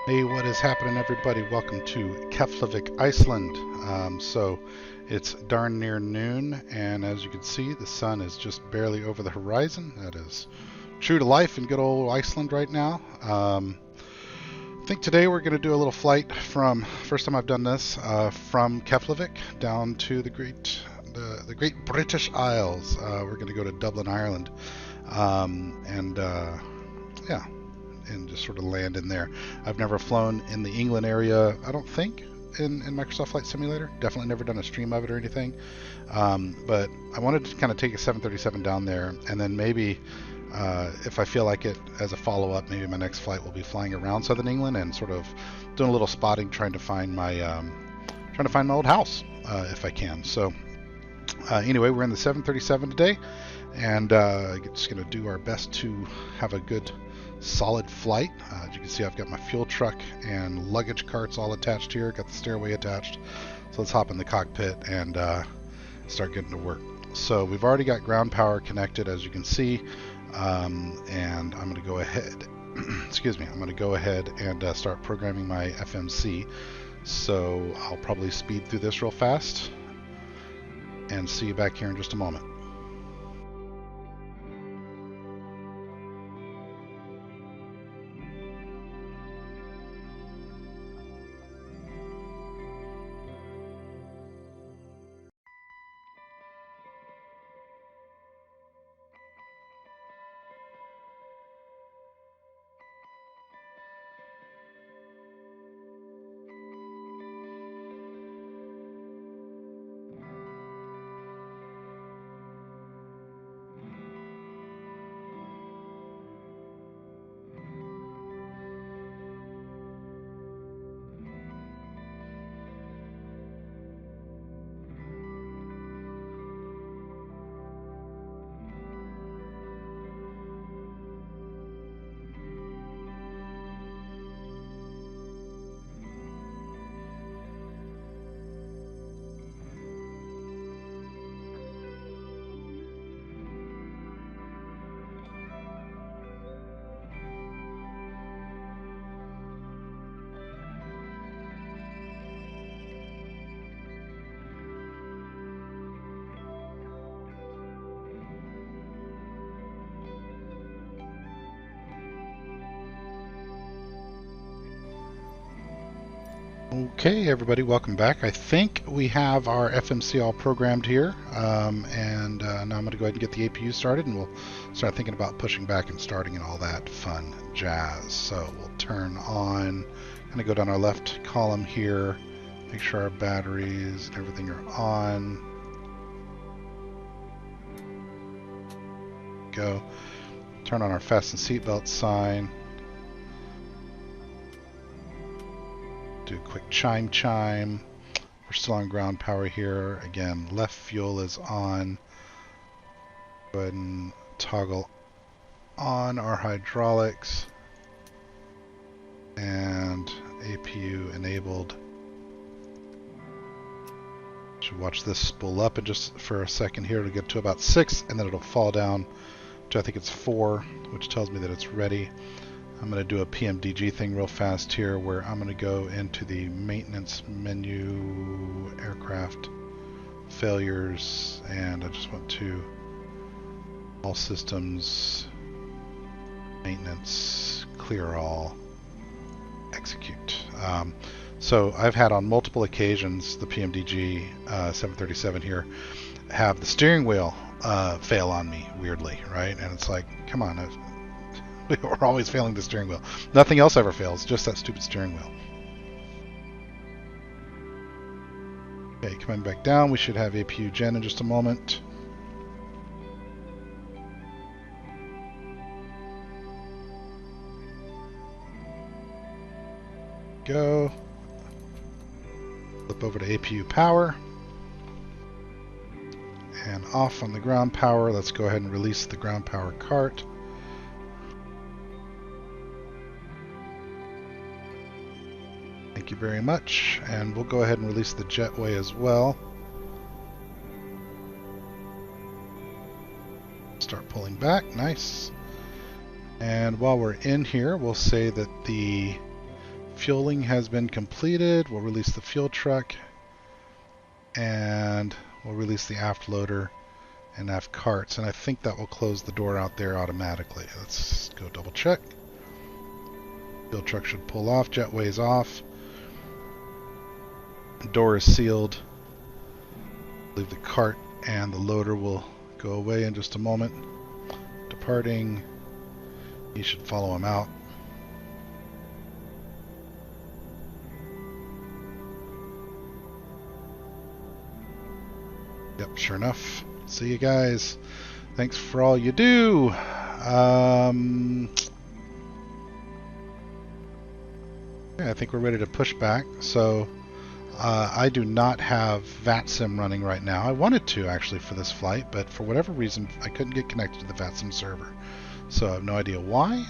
Hey, what is happening, everybody? Welcome to Keflavik, Iceland. So it's darn near noon, and as you can see, the sun is just barely over the horizon. That is true to life in good old Iceland right now. I think today we're going to do a little flight from, first time I've done this, from Keflavik down to the Great British Isles. We're going to go to Dublin, Ireland, and yeah, and just sort of land in there. I've never flown in the England area, I don't think, in Microsoft Flight Simulator. Definitely never done a stream of it or anything. But I wanted to kind of take a 737 down there, and then maybe if I feel like it as a follow-up, maybe my next flight will be flying around Southern England and sort of doing a little spotting, trying to find my old house if I can. So anyway, we're in the 737 today, and just going to do our best to have a good solid flight. As you can see, I've got my fuel truck and luggage carts all attached here, got the stairway attached. So let's hop in the cockpit and start getting to work. So we've already got ground power connected, as you can see, and I'm going to go ahead excuse me, I'm going to go ahead and start programming my FMC. So I'll probably speed through this real fast and see you back here in just a moment. Okay, everybody, welcome back. I think we have our FMC all programmed here, and now I'm going to go ahead and get the APU started, and we'll start thinking about pushing back and starting and all that fun jazz. So we'll turn on, kind of go down our left column here, make sure our batteries and everything are on. Go. Turn on our fasten seatbelt sign. Do a quick chime. We're still on ground power here. Again, left fuel is on. Go ahead and toggle on our hydraulics. And APU enabled. Should watch this spool up in just for a second here to get to about 6, and then it'll fall down to I think it's 4, which tells me that it's ready. I'm going to do a PMDG thing real fast here where I'm going to go into the maintenance menu, aircraft failures, and I just want to all systems, maintenance, clear all, execute. So I've had on multiple occasions the PMDG 737 here have the steering wheel fail on me weirdly, right? And it's like, come on, we're always failing the steering wheel. Nothing else ever fails, just that stupid steering wheel. Okay, coming back down, we should have APU gen in just a moment. Go. Flip over to APU power. And off on the ground power. Let's go ahead and release the ground power cart. Thank you very much, and we'll go ahead and release the jetway as well. Start pulling back, nice. And while we're in here, we'll say that the Fueling has been completed. We'll release the fuel truck, and we'll release the aft loader and aft carts, and I think that will close the door out there automatically. Let's go double check. Fuel truck should pull off. Jetway's off. Door is sealed. I believe the cart and the loader will go away in just a moment. Departing. You should follow him out. Yep, sure enough. See you guys. Thanks for all you do. Yeah, I think we're ready to push back. So I do not have VATSIM running right now. I wanted to actually for this flight, but for whatever reason I couldn't get connected to the VATSIM server. So I have no idea why.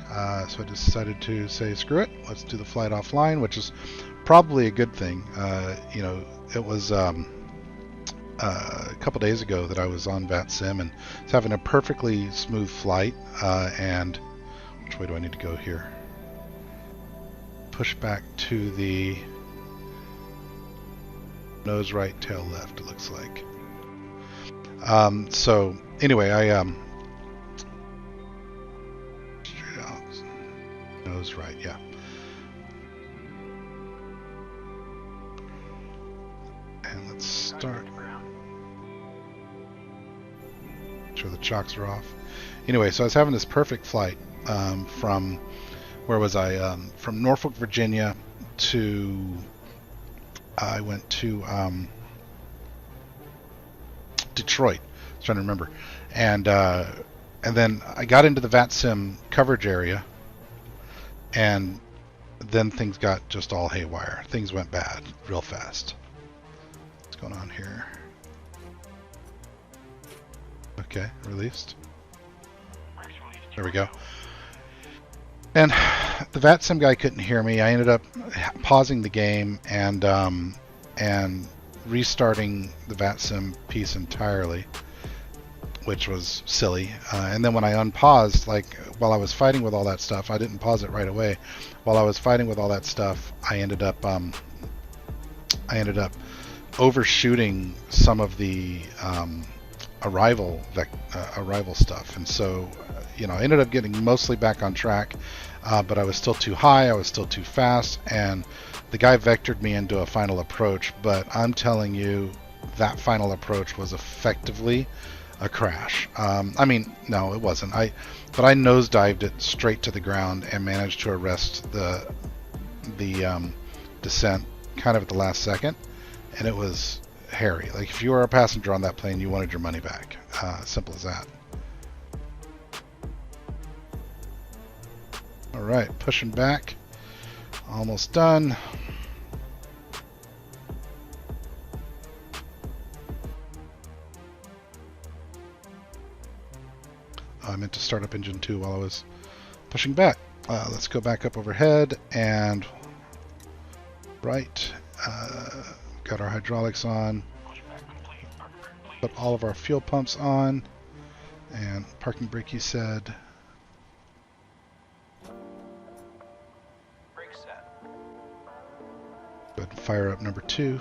So I decided to say screw it. Let's do the flight offline, which is probably a good thing. You know, it was a couple days ago that I was on VATSIM and was having a perfectly smooth flight. And which way do I need to go here? Push back to the nose right, tail left, it looks like. So anyway, I straight out, nose right, yeah. And let's start. Make sure the chocks are off. Anyway, so I was having this perfect flight from, where was I? From Norfolk, Virginia to, I went to Detroit. I was trying to remember. And then I got into the VATSIM coverage area, and then things got just all haywire. Things went bad real fast. What's going on here? Okay, released. There we go. And the VATSIM guy couldn't hear me. I ended up pausing the game and restarting the VATSIM piece entirely, which was silly. And then when I unpaused, like while I was fighting with all that stuff, I didn't pause it right away. While I was fighting with all that stuff, I ended up overshooting some of the arrival stuff, and so you know, I ended up getting mostly back on track, but I was still too high, I was still too fast, and the guy vectored me into a final approach. But I'm telling you, that final approach was effectively a crash. I mean, no, it wasn't. But I nosedived it straight to the ground and managed to arrest the descent kind of at the last second, and it was hairy. Like, if you were a passenger on that plane, you wanted your money back. Simple as that. All right, pushing back. Almost done. I meant to start up engine 2 while I was pushing back. Let's go back up overhead and right. Got our hydraulics on. Put all of our fuel pumps on. And parking brake, he said. Brake set. Go ahead and fire up number 2.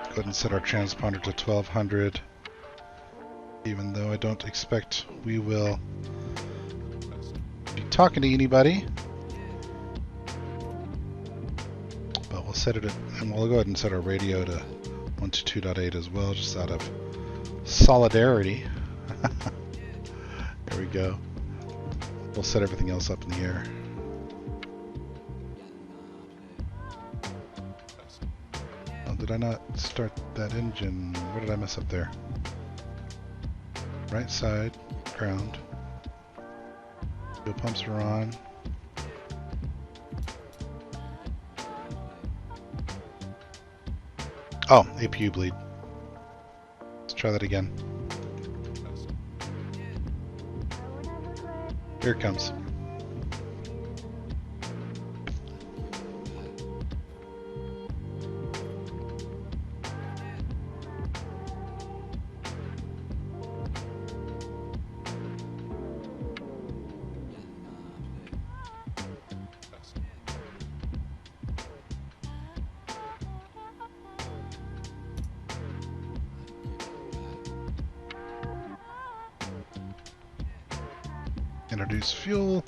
Go ahead and set our transponder to 1200. Even though I don't expect we will be talking to anybody. But we'll set it at, and we'll go ahead and set our radio to 122.8 as well, just out of solidarity. There we go. We'll set everything else up in the air. Oh, did I not start that engine? What did I mess up there? Right side, ground. Fuel pumps are on. Oh, APU bleed. Let's try that again. Here it comes. Introduce fuel.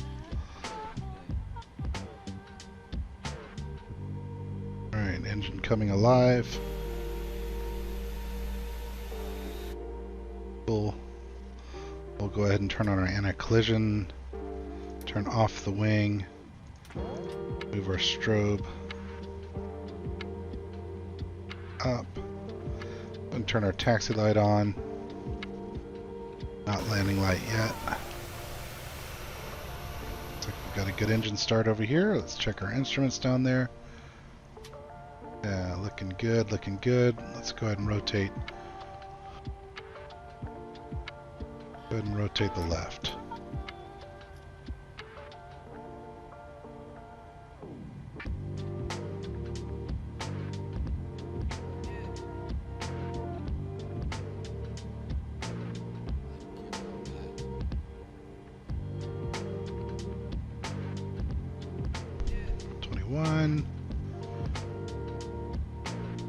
Alright, engine coming alive. We'll go ahead and turn on our anti-collision. Turn off the wing. Move our strobe up. And turn our taxi light on. Not landing light yet. Looks like we've got a good engine start over here. Let's check our instruments down there. Yeah, looking good, looking good. Let's go ahead and rotate. Go ahead and rotate the left.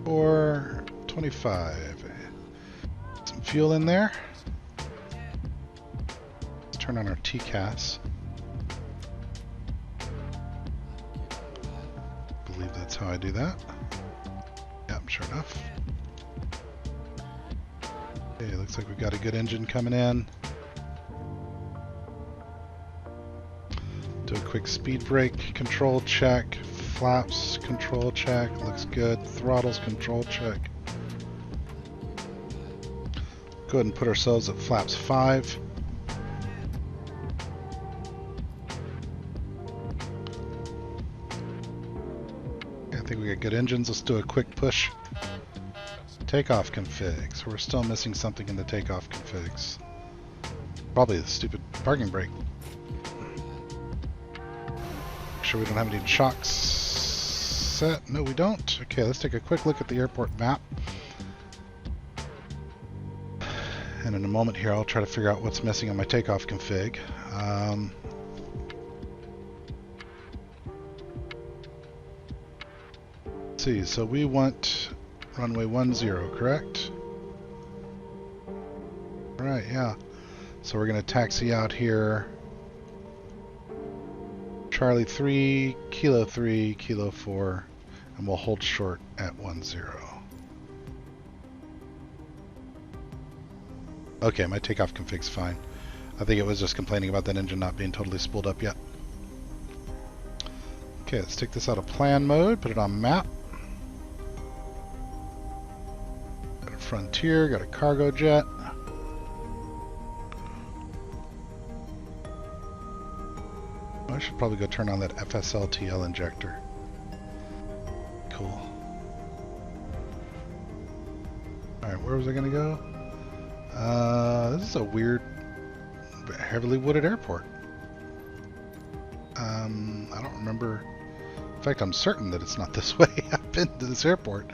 Or 25. Some fuel in there. Let's turn on our TCAS. I believe that's how I do that. Yep, sure enough. Okay, looks like we've got a good engine coming in. Do a quick speed brake control check. Flaps control check, looks good. Throttles control check. Go ahead and put ourselves at flaps 5. I think we got good engines. Let's do a quick push. Takeoff config. So we're still missing something in the takeoff configs. Probably the stupid parking brake. Make sure we don't have any shocks. No, we don't. Okay, let's take a quick look at the airport map. And in a moment here, I'll try to figure out what's missing on my takeoff config. Let's see, so we want runway 10, correct? Right, yeah. So we're going to taxi out here. Charlie 3, Kilo 4, and we'll hold short at 10. Okay, my takeoff config's fine. I think it was just complaining about that engine not being totally spooled up yet. Okay, let's take this out of plan mode, put it on map. Got a Frontier, got a cargo jet. I should probably go turn on that FSLTL injector. Cool. Alright, where was I going to go? This is a weird, heavily wooded airport. I don't remember. In fact, I'm certain that it's not this way. I've been to this airport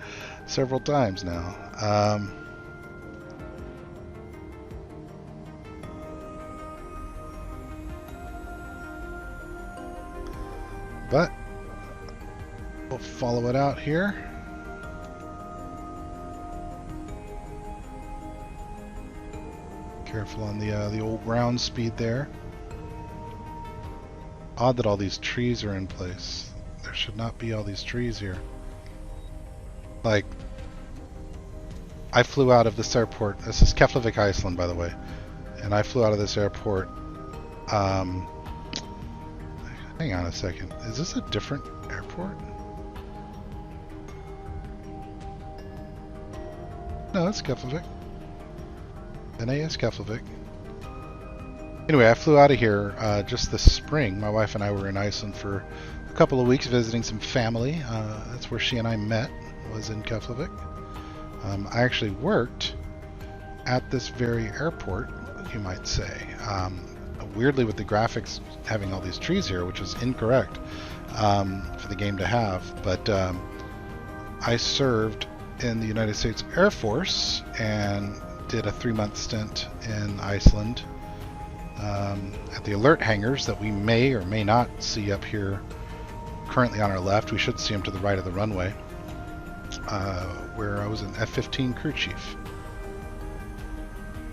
several times now. But we'll follow it out here. Careful on the old ground speed there. Odd that all these trees are in place. There should not be all these trees here. Like, I flew out of this airport. This is Keflavik, Iceland, by the way. And I flew out of this airport. Hang on a second. Is this a different airport? No, it's Keflavik. NAS Keflavik. Anyway, I flew out of here just this spring. My wife and I were in Iceland for a couple of weeks visiting some family. That's where she and I met, was in Keflavik. I actually worked at this very airport, you might say. Weirdly, with the graphics having all these trees here, which is incorrect for the game to have, but I served in the United States Air Force and did a 3-month stint in Iceland at the alert hangars that we may or may not see up here currently on our left. We should see them to the right of the runway, where I was an F-15 crew chief.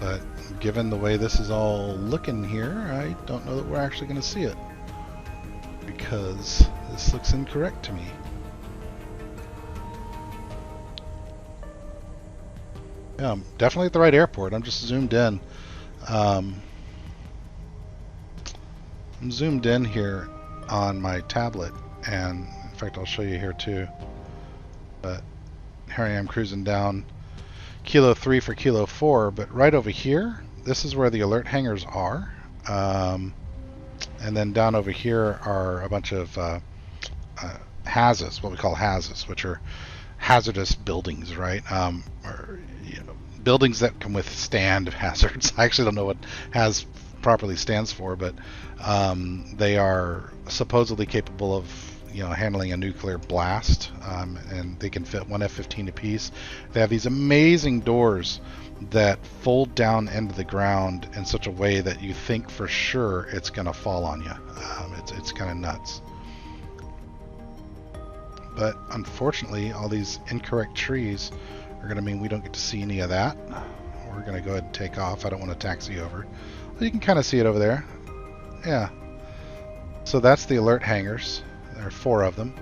But given the way this is all looking here, I don't know that we're actually going to see it, because this looks incorrect to me. Yeah, I'm definitely at the right airport. I'm just zoomed in. I'm zoomed in here on my tablet, and in fact I'll show you here too. But here I am cruising down Kilo 3 for Kilo 4, but right over here, this is where the alert hangars are. And then down over here are a bunch of HAZs, what we call HAZs, which are hazardous buildings, right? Or, you know, buildings that can withstand hazards. I actually don't know what HAZ properly stands for, but they are supposedly capable of, you know, handling a nuclear blast, and they can fit one F-15 apiece. They have these amazing doors that fold down into the ground in such a way that you think for sure it's going to fall on you. It's kind of nuts. But unfortunately, all these incorrect trees are going to mean we don't get to see any of that. We're going to go ahead and take off. I don't want to taxi over. Well, you can kind of see it over there. Yeah. So that's the alert hangars. There are 4 of them.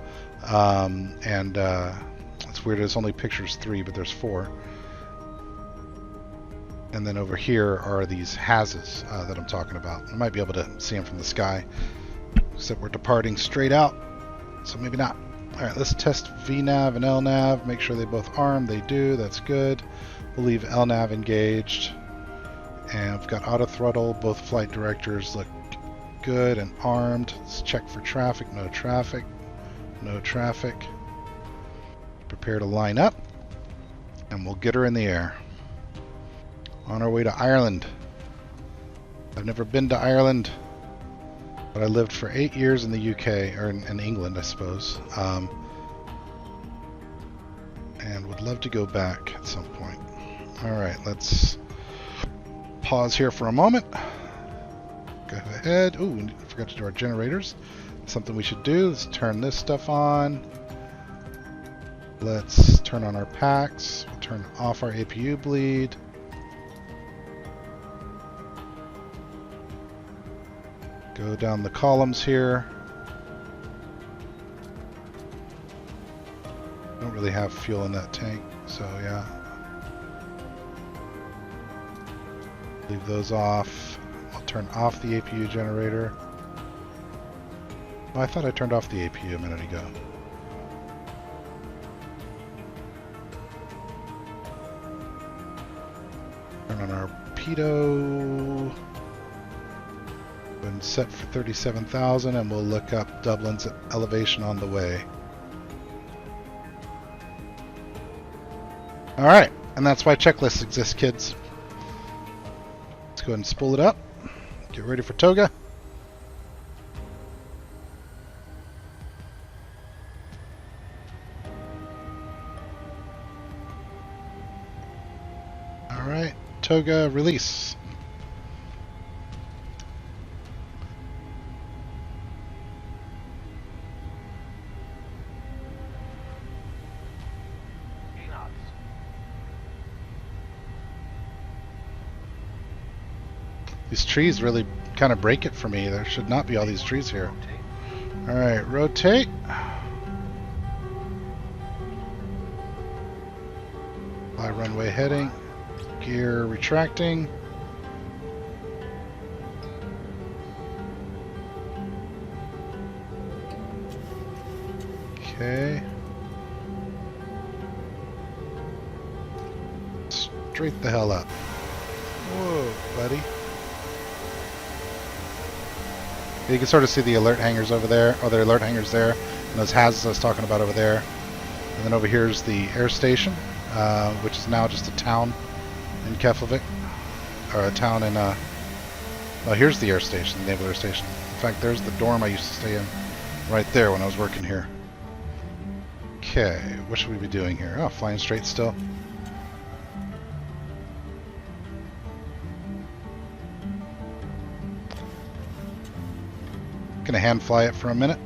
It's weird, it's only pictures 3, but there's 4. And then over here are these HAZs that I'm talking about. I might be able to see them from the sky, except we're departing straight out, so maybe not. Alright, let's test VNAV and LNAV, make sure they both arm. They do, that's good. We'll leave LNAV engaged. And we've got auto throttle, both flight directors look good and armed. Let's check for traffic. No traffic. No traffic. Prepare to line up, and we'll get her in the air. On our way to Ireland. I've never been to Ireland, but I lived for 8 years in the UK, or in England, I suppose, and would love to go back at some point. Alright, let's pause here for a moment. Go ahead. Ooh, we forgot to do our generators. Something we should do. Let's turn this stuff on. Let's turn on our packs. We'll turn off our APU bleed. Go down the columns here. Don't really have fuel in that tank, so yeah. Leave those off. I'll turn off the APU generator. Oh, I thought I turned off the APU a minute ago. Turn on our pitot. And set for 37,000, and we'll look up Dublin's elevation on the way. Alright, and that's why checklists exist, kids. Let's go ahead and spool it up. Get ready for toga. Alright, toga release. These trees really kind of break it for me. There should not be all these trees here. Alright, rotate. Fly runway heading. Gear retracting. Okay. Straight the hell up. Whoa, buddy. You can sort of see the alert hangars over there, or the alert hangars there, and those HAZs I was talking about over there. And then over here is the air station, which is now just a town in Keflavik, or a town in, oh, here's the air station, the naval air station. In fact, there's the dorm I used to stay in right there when I was working here. Okay, what should we be doing here? Oh, flying straight still. Gonna hand fly it for a minute.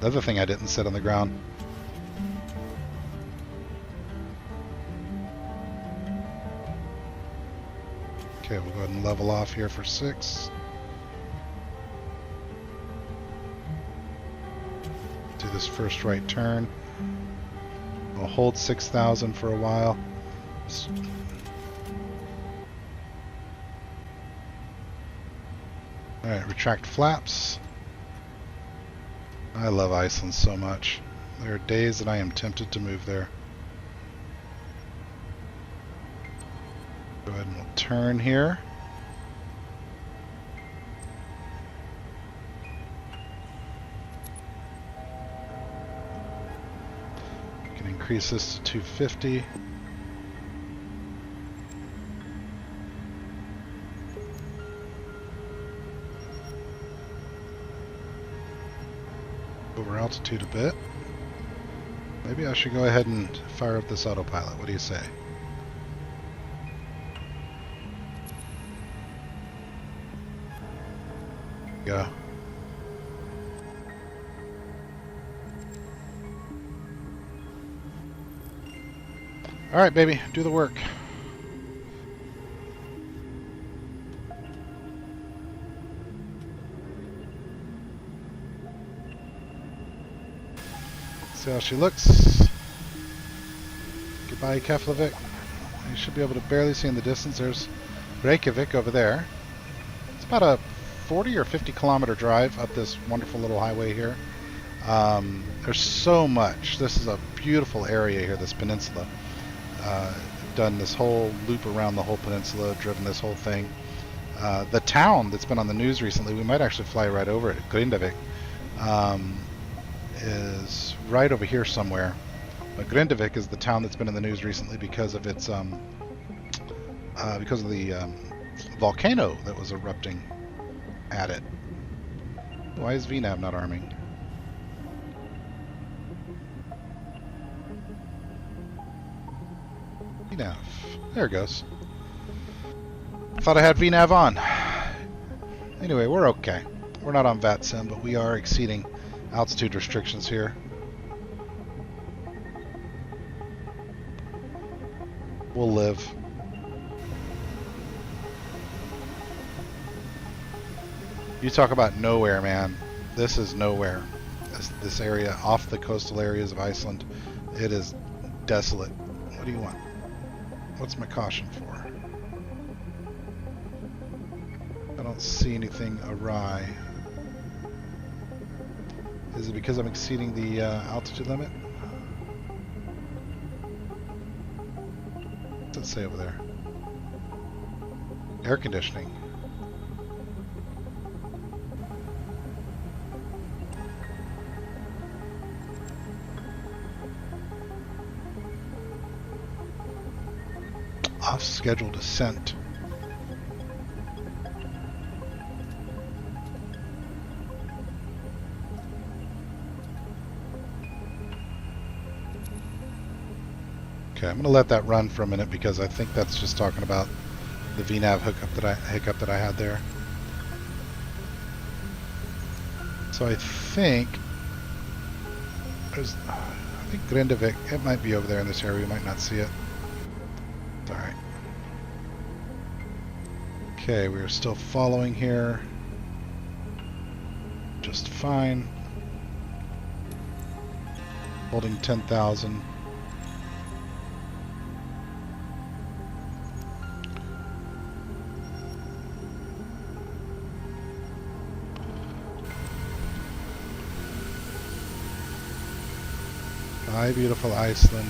The other thing I didn't set on the ground. Okay, we'll go ahead and level off here for 6. Do this first right turn. We'll hold 6,000 for a while. Alright, retract flaps. I love Iceland so much. There are days that I am tempted to move there. Go ahead and we'll turn here. We can increase this to 250. Over altitude a bit. Maybe I should go ahead and fire up this autopilot. What do you say? Go. All right, baby, do the work. See how she looks. Goodbye, Keflavik. You should be able to barely see in the distance. There's Reykjavik over there. It's about a 40 or 50 kilometer drive up this wonderful little highway here. There's so much. This is a beautiful area here, this peninsula. Done this whole loop around the whole peninsula, driven this whole thing. The town that's been on the news recently, we might actually fly right over it, Grindavik, is right over here somewhere. But Grindavik is the town that's been in the news recently because of its because of the volcano that was erupting at it. Why is VNAV not arming? VNAV. There it goes. I thought I had VNAV on. Anyway, we're okay. We're not on VATSIM, but we are exceeding altitude restrictions here. We'll live. You talk about nowhere, man. This is nowhere. This area off the coastal areas of Iceland, it is desolate. What do you want? What's my caution for? I don't see anything awry. Is it because I'm exceeding the altitude limit? What's it say over there? Air conditioning. Off-schedule descent. Okay, I'm going to let that run for a minute because I think that's just talking about the VNAV hiccup that I had there. So I think Grindavik, it might be over there in this area. You might not see it. It's all right. Okay, we are still following here. Just fine. Holding 10,000. Hi, beautiful Iceland.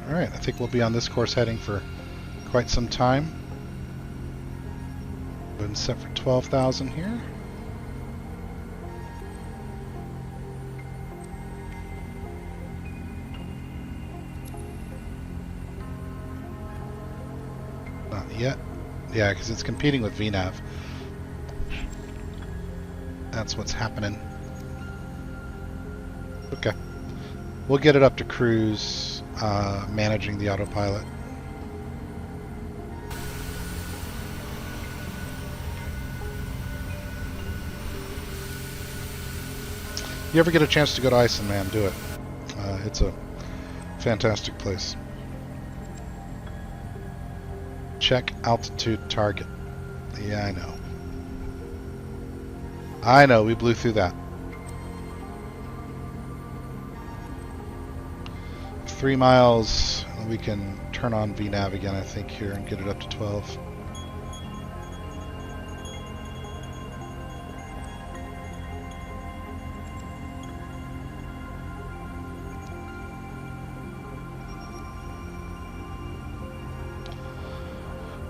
All right, I think we'll be on this course heading for quite some time. Go ahead and set for 12,000 here. Not yet. Yeah, because it's competing with VNAV. That's what's happening. Okay. We'll get it up to cruise managing the autopilot. You ever get a chance to go to Iceland, man, do it. It's a fantastic place. Check altitude target. Yeah, I know. I know, we blew through that. 3 miles, we can turn on VNav again, I think, here and get it up to 12.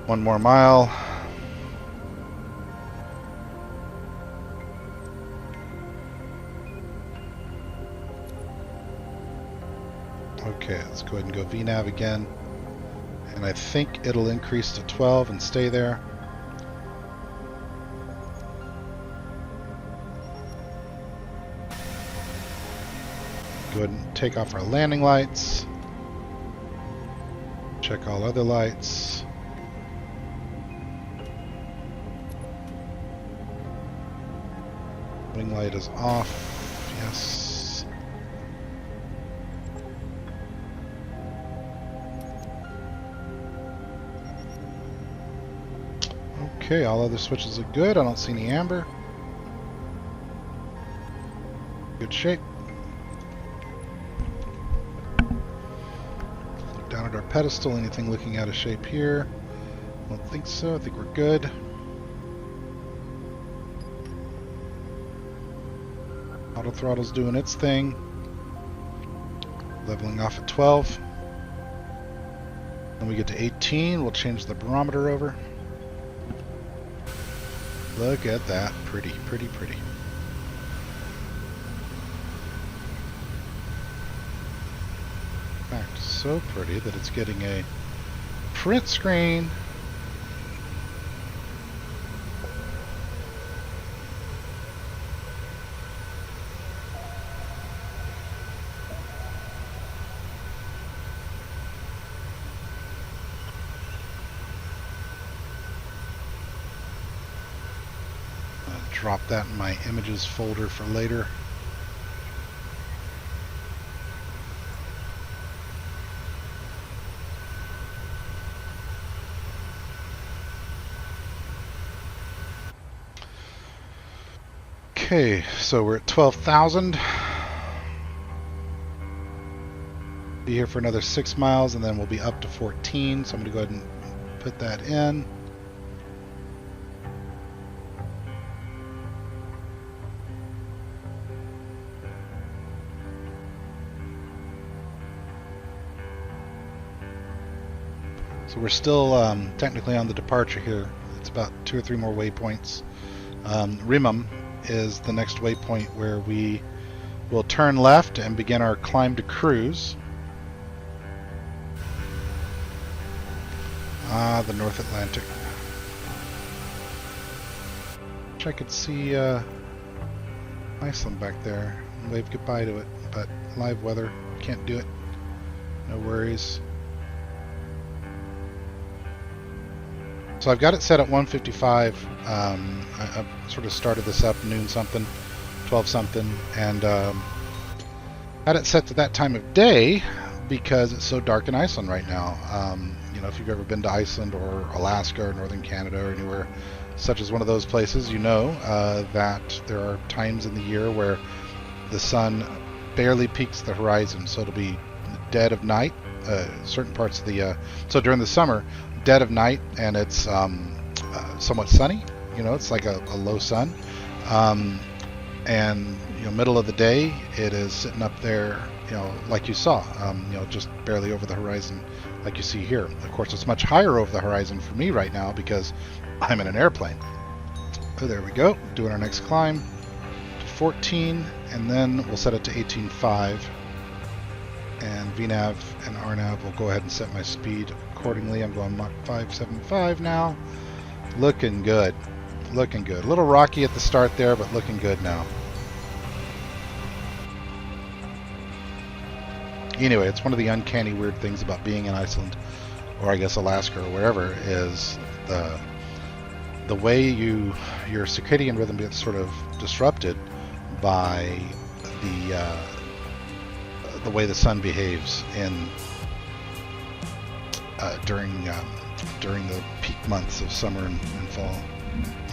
One more mile. Okay, let's go ahead and go VNav again. And I think it'll increase to 12 and stay there. Go ahead and take off our landing lights. Check all other lights. Wing light is off. Yes. Okay, all other switches are good. I don't see any amber. Good shape. Look down at our pedestal. Anything looking out of shape here? I don't think so. I think we're good. Auto throttle's doing its thing. Leveling off at 12. When we get to 18, we'll change the barometer over. Look at that. Pretty, pretty, pretty. In fact, so pretty that it's getting a print screen. Drop that in my images folder for later. Okay, so we're at 12,000. Be here for another 6 miles and then we'll be up to 14. So I'm going to go ahead and put that in. So we're still technically on the departure here. It's about 2 or 3 more waypoints. Rimum is the next waypoint where we will turn left and begin our climb to cruise. Ah, the North Atlantic. Wish I could see Iceland back there and wave goodbye to it, but live weather, can't do it. No worries. So I've got it set at 1:55. I sort of started this up noon something, 12 something, and had it set to that time of day because it's so dark in Iceland right now. You know, if you've ever been to Iceland or Alaska or northern Canada or anywhere such as one of those places, you know that there are times in the year where the sun barely peaks the horizon, so it'll be dead of night. Certain parts of the so during the summer, dead of night, and it's somewhat sunny. You know, it's like a low sun, and you know, middle of the day, it is sitting up there. You know, like you saw. You know, just barely over the horizon, like you see here. Of course, it's much higher over the horizon for me right now because I'm in an airplane. So there we go. Doing our next climb to 14, and then we'll set it to 18.5. And VNav and RNav will go ahead and set my speed accordingly. I'm going Mach 575 now. Looking good. Looking good. A little rocky at the start there, but looking good now. Anyway, it's one of the uncanny weird things about being in Iceland, or I guess Alaska or wherever, is the way your circadian rhythm gets sort of disrupted by the way the sun behaves during the peak months of summer and fall,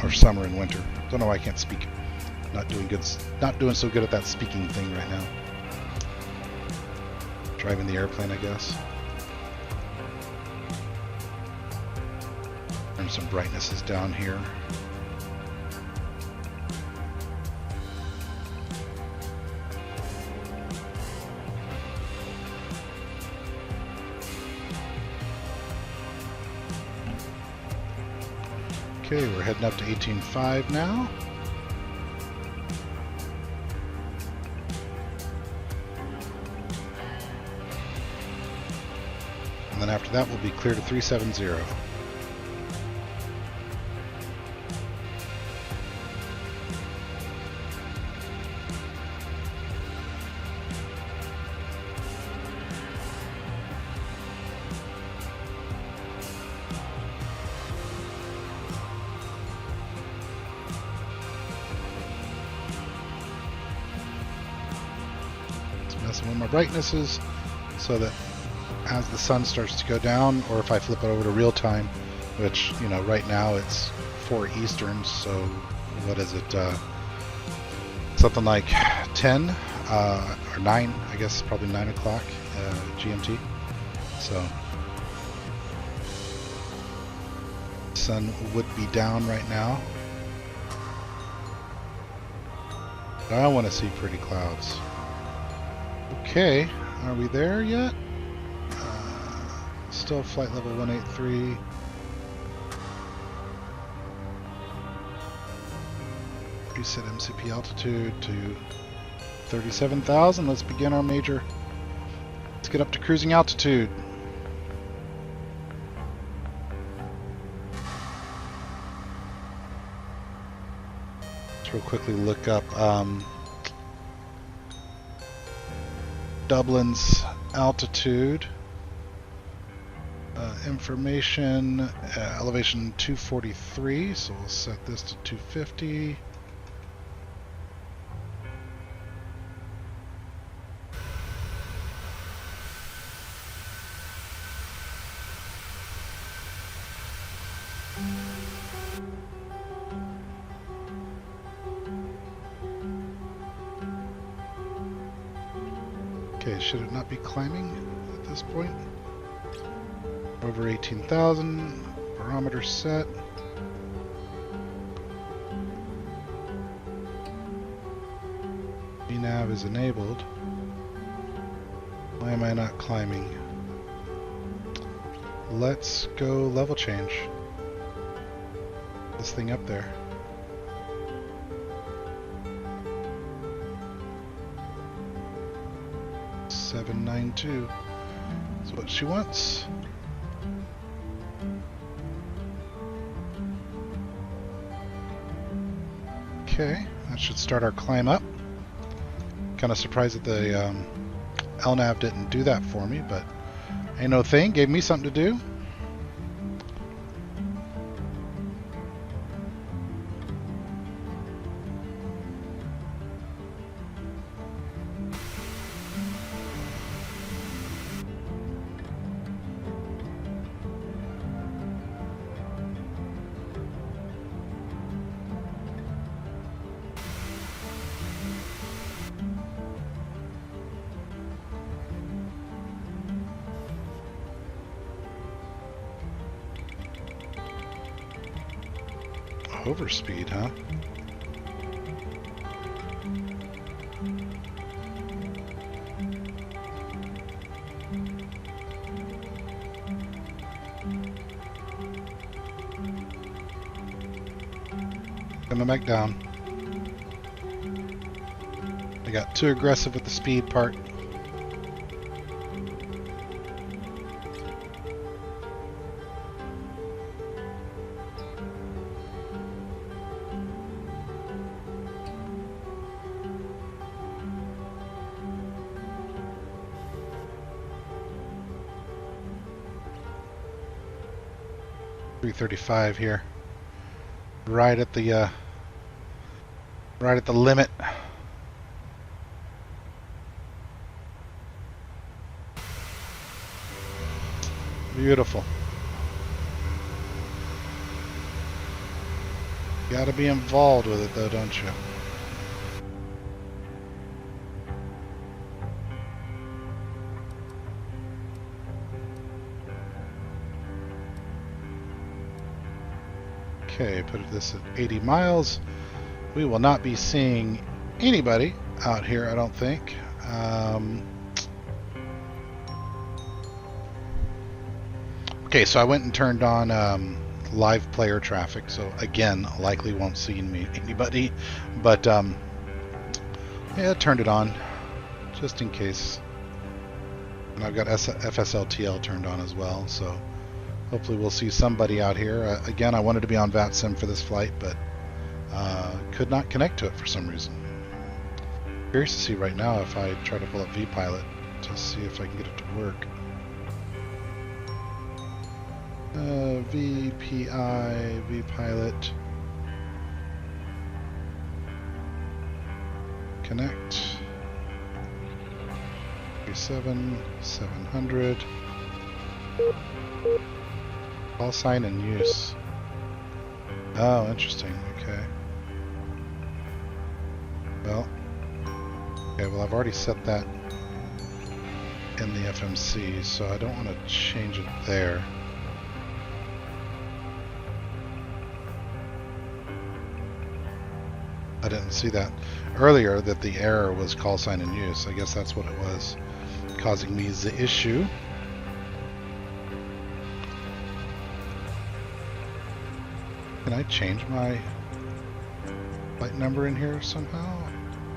or summer and winter. Don't know why I can't speak. Not doing so good at that speaking thing right now. Driving the airplane, I guess. Turn some brightnesses down here. Okay, we're heading up to 18.5 now. And then after that, we'll be clear to 370. Messing with my brightnesses so that as the sun starts to go down, or if I flip it over to real time, which, you know, right now it's 4 Eastern, so what is it, something like 10 or 9, I guess probably 9 o'clock GMT. So sun would be down right now, but I want to see pretty clouds. Okay, are we there yet? Still flight level 183. Reset MCP altitude to 37,000. Let's begin our major. Let's get up to cruising altitude. Let's real quickly look up Dublin's altitude. Information, elevation 243, so we'll set this to 250. Okay, should it not be climbing at this point? Over 18,000, barometer set. VNAV is enabled. Why am I not climbing? Let's go level change this thing up there. $792 is what she wants. Okay, that should start our climb up. Kind of surprised that the LNAV didn't do that for me, but ain't no thing. Gave me something to do. Overspeed, huh? Coming back down. I got too aggressive with the speed part. 335 here. Right at the limit. Beautiful. Gotta be involved with it though, don't you? Okay, put this at 80 miles. We will not be seeing anybody out here, I don't think. Okay, so I went and turned on live player traffic, so again, likely won't see anybody, but yeah, turned it on just in case. And I've got FSLTL turned on as well, so hopefully we'll see somebody out here. Again, I wanted to be on VATSIM for this flight, but could not connect to it for some reason. Curious to see right now if I try to pull up vPilot to see if I can get it to work. VPI, vPilot, connect, 700, call sign in use. Oh, interesting, okay. Well, I've already set that in the FMC, so I don't want to change it there. I didn't see that earlier, that the error was call sign in use. I guess that's what it was causing me the issue. Can I change my flight number in here somehow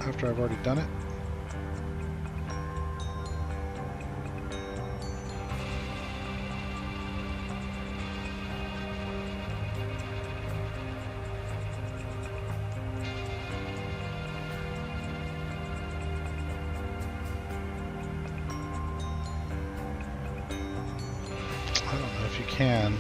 after I've already done it? I don't know if you can.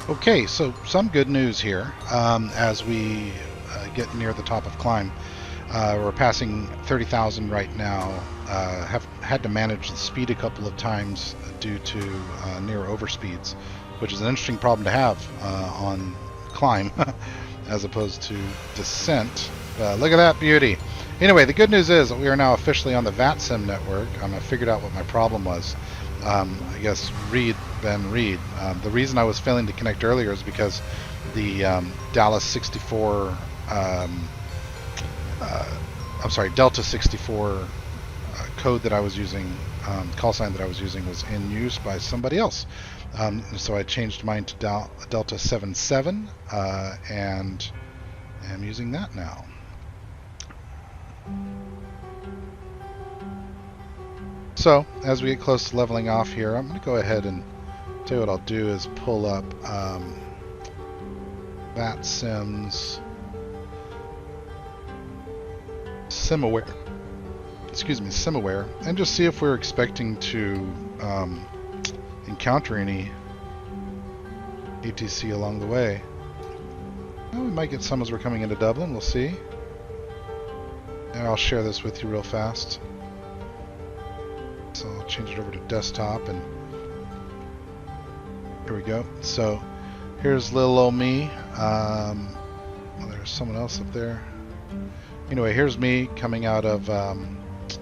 Okay, so some good news here as we get near the top of climb. We're passing 30,000 right now. Have had to manage the speed a couple of times due to near overspeeds, which is an interesting problem to have on climb as opposed to descent. Look at that beauty. Anyway, the good news is that we are now officially on the VATSIM network. I figured out what my problem was. I guess Ben Reed. The reason I was failing to connect earlier is because the Dallas 64, Delta 64 code that I was using, call sign that I was using, was in use by somebody else. So I changed mine to Delta 77 and am using that now. So, as we get close to leveling off here, I'm going to go ahead and tell you what I'll do is pull up that SimAware, and just see if we're expecting to encounter any ATC along the way. Well, we might get some as we're coming into Dublin, we'll see. And I'll share this with you real fast. So I'll change it over to desktop, and here we go. So here's little old me. Well, there's someone else up there. Anyway, here's me coming out of, let's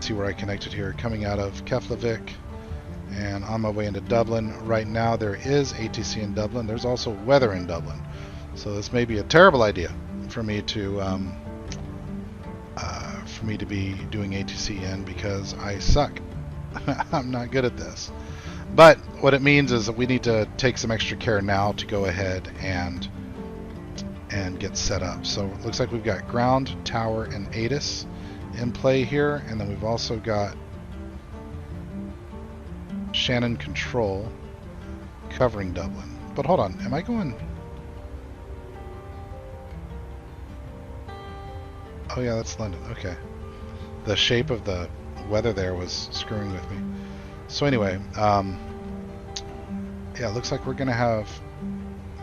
see where I connected here, coming out of Keflavik and on my way into Dublin. Right now there is ATC in Dublin. There's also weather in Dublin. So this may be a terrible idea for me to be doing ATC in, because I suck. I'm not good at this. But what it means is that we need to take some extra care now to go ahead and get set up. So it looks like we've got ground, tower, and ATIS in play here, and then we've also got Shannon Control covering Dublin. But hold on, am I going? Oh yeah, that's London. Okay. The shape of the weather there was screwing with me. So anyway, yeah, it looks like we're going to have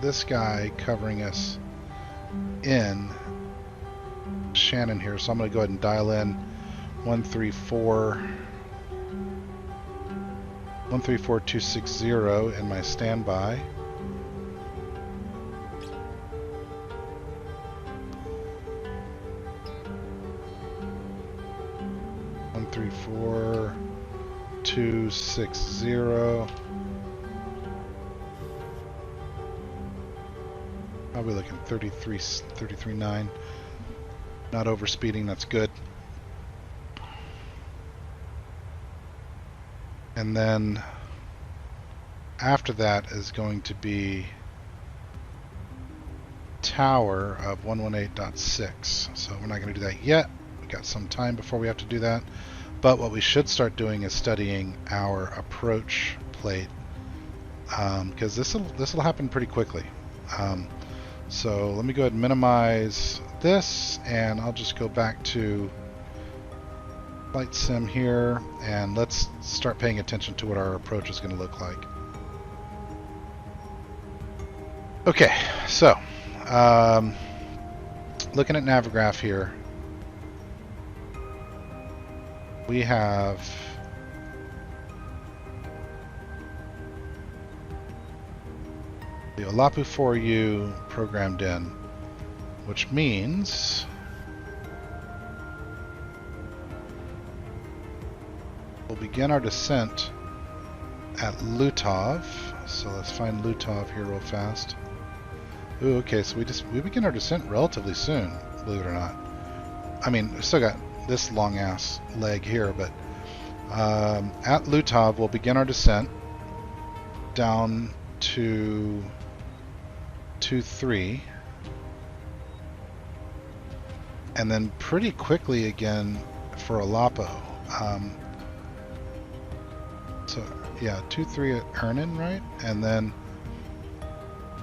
this guy covering us in Shannon here. So I'm going to go ahead and dial in 134.260 in my standby. One 134.260. Probably looking 33.9. Not overspeeding, that's good. And then after that is going to be tower of 118.6. So we're not going to do that yet. We got some time before we have to do that. But what we should start doing is studying our approach plate, because this will happen pretty quickly. So let me go ahead and minimize this, and I'll just go back to Flight Sim here, and let's start paying attention to what our approach is going to look like. Okay, so looking at Navigraph here, we have the Olapu 4U programmed in, which means we'll begin our descent at Lutov. So let's find Lutov here real fast. Ooh, okay, so we begin our descent relatively soon, believe it or not. I mean, we still got this long ass leg here, but at Lutov we'll begin our descent down to 2-3, and then pretty quickly again for Olapo. So yeah, 2-3 at Ernin, right? And then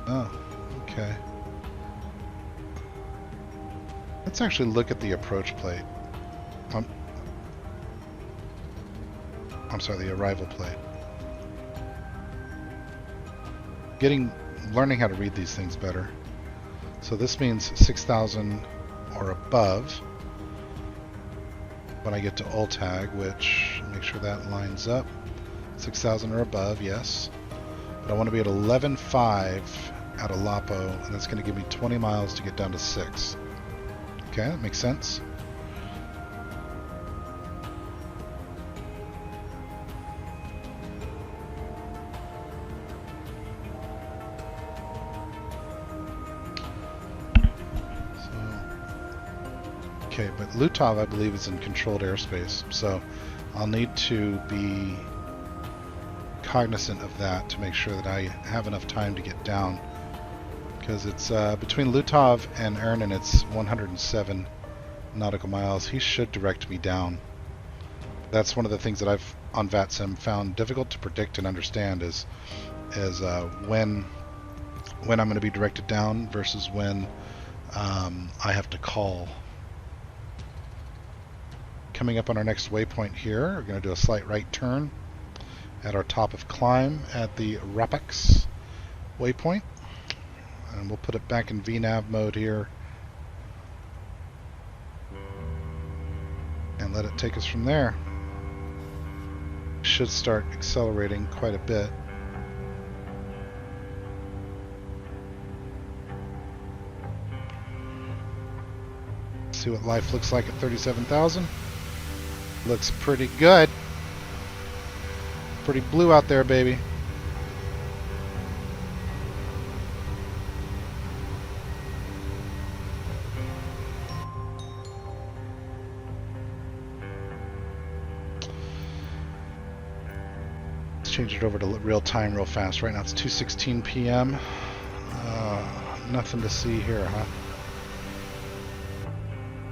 oh, okay. Let's actually look at the approach plate. I'm sorry, the arrival plate. Learning how to read these things better. So this means 6,000 or above when I get to Oltag, which, make sure that lines up. 6,000 or above, yes. But I want to be at 11.5 at Olapo, and that's going to give me 20 miles to get down to 6. Okay, that makes sense. Okay, but Lutov, I believe, is in controlled airspace, so I'll need to be cognizant of that to make sure that I have enough time to get down, because it's between Lutov and Ernin, it's 107 nautical miles. He should direct me down. That's one of the things that I've on VATSIM found difficult to predict and understand is when I'm going to be directed down versus when I have to call. Coming up on our next waypoint here, we're going to do a slight right turn at our top of climb at the Rapax waypoint, and we'll put it back in VNAV mode here and let it take us from there. Should start accelerating quite a bit. See what life looks like at 37,000. Looks pretty good. Pretty blue out there, baby. Let's change it over to real time real fast. Right now it's 2:16 p.m. Nothing to see here, huh?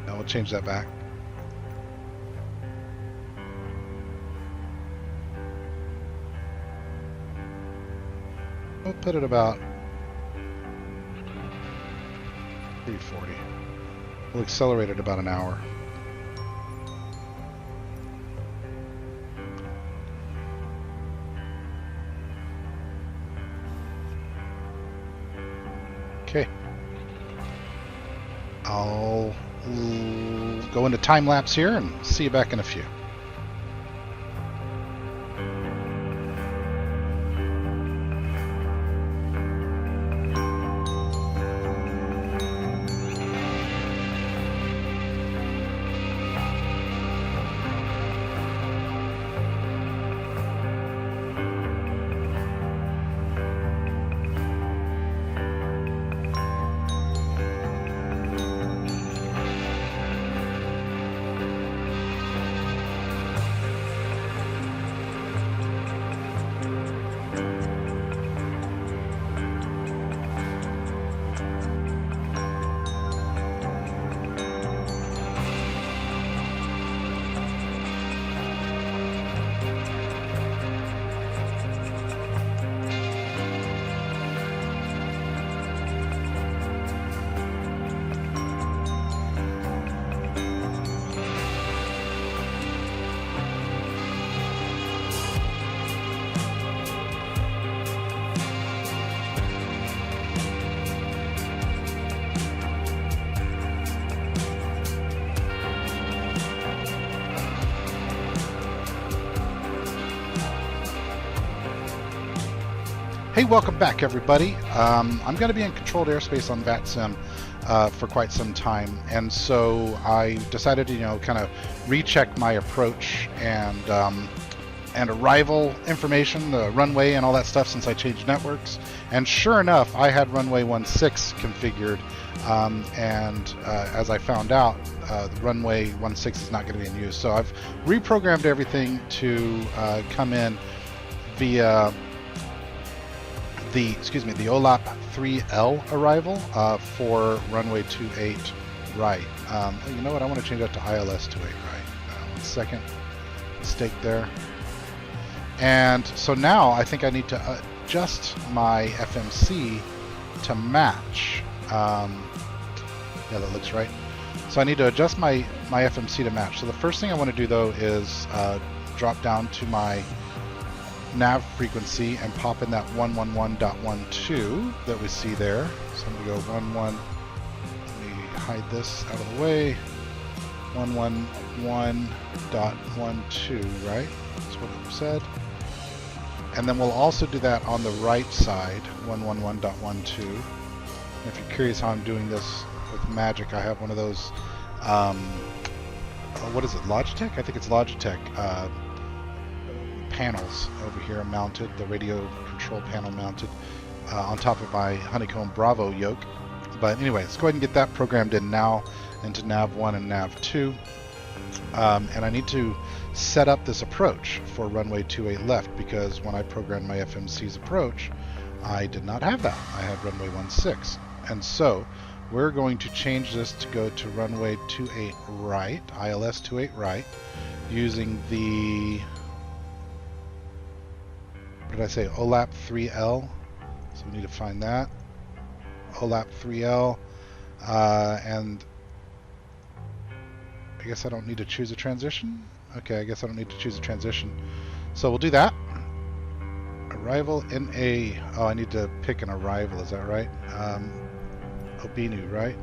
No, we'll change that back. We'll put it about 340. We'll accelerate it about an hour. Okay. I'll go into time lapse here and see you back in a few. Hey, welcome back, everybody. I'm going to be in controlled airspace on VATSIM for quite some time, and so I decided to, kind of recheck my approach and arrival information, the runway and all that stuff since I changed networks. And sure enough, I had runway 16 configured, and as I found out, the runway 16 is not going to be in use. So I've reprogrammed everything to come in via the OLAP 3L arrival for runway 28 right. You know what? I want to change that to ILS 28 right. 1 second. Mistake there. And so now I think I need to adjust my FMC to match. Yeah, that looks right. So I need to adjust my FMC to match. So the first thing I want to do though is drop down to my nav frequency and pop in that 111.12 that we see there. So I'm going to go 11. Let me hide this out of the way. 111.12, right? That's what it said. And then we'll also do that on the right side, 111.12. And if you're curious how I'm doing this with Magic, I have one of those, what is it, Logitech? I think it's Logitech. Panels over here mounted, the radio control panel mounted on top of my Honeycomb Bravo yoke. But anyway, let's go ahead and get that programmed in now into nav 1 and nav 2. And I need to set up this approach for runway 28 left, because when I programmed my FMC's approach, I did not have that. I had runway 16. And so we're going to change this to go to runway 28 right, ILS 28 right, using the, what did I say, OLAP 3L. So we need to find that. OLAP 3L, and I guess I don't need to choose a transition. Okay, I guess I don't need to choose a transition. So we'll do that. Arrival in a, oh, I need to pick an arrival, is that right? Obinu, right?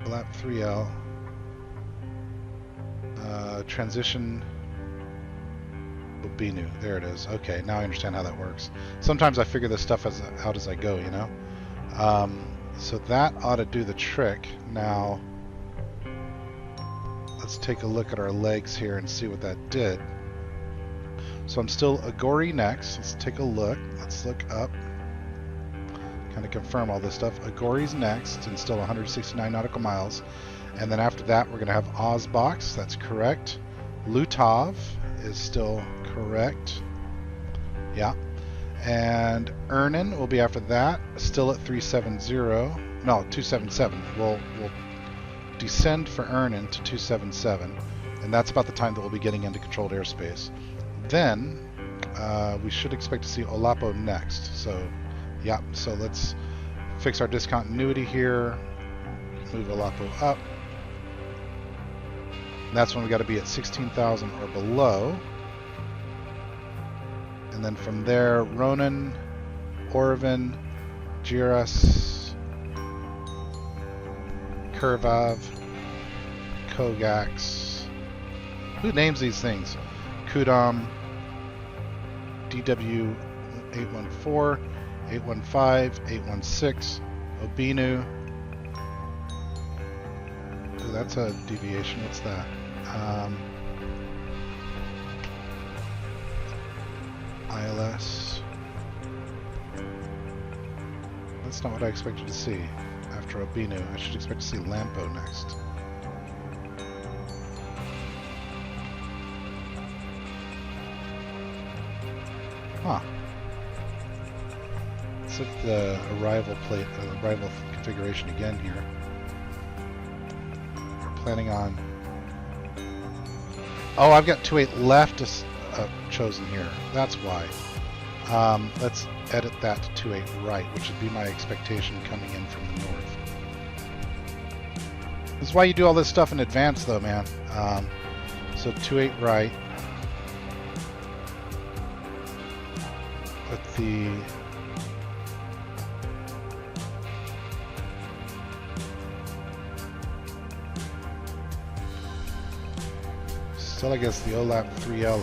OLAP 3L. Transition Obinu, there it is. Okay, now I understand how that works. Sometimes I figure this stuff out as I go, you know? So that ought to do the trick. Now, let's take a look at our legs here and see what that did. So I'm still Agori next. Let's take a look. Let's look up. Kind of confirm all this stuff. Agori's next, and still 169 nautical miles. And then after that, we're going to have Ozbox. That's correct. Lutov is still correct. Yeah. And Ernin will be after that, still at 370. No, 277. We'll descend for Ernin to 277, and that's about the time that we'll be getting into controlled airspace. Then we should expect to see Olapo next. So, yeah. So let's fix our discontinuity here. Move Olapo up. And that's when we got to be at 16,000 or below. And then from there, Ronan, Orvin, Jiras, Kurvav, Kogax. Who names these things? Kudam, DW 814, 815, 816, Obinu. Ooh, that's a deviation. What's that? ILS. That's not what I expected to see after Obinu. I should expect to see Lampo next. Huh. Let's look at the arrival plate, arrival configuration again here. We're planning on. Oh, I've got 28 left chosen here. That's why. Let's edit that to 28 right, which would be my expectation coming in from the north. This is why you do all this stuff in advance, though, man. So 28 right. With the still, I guess the OLAP 3L.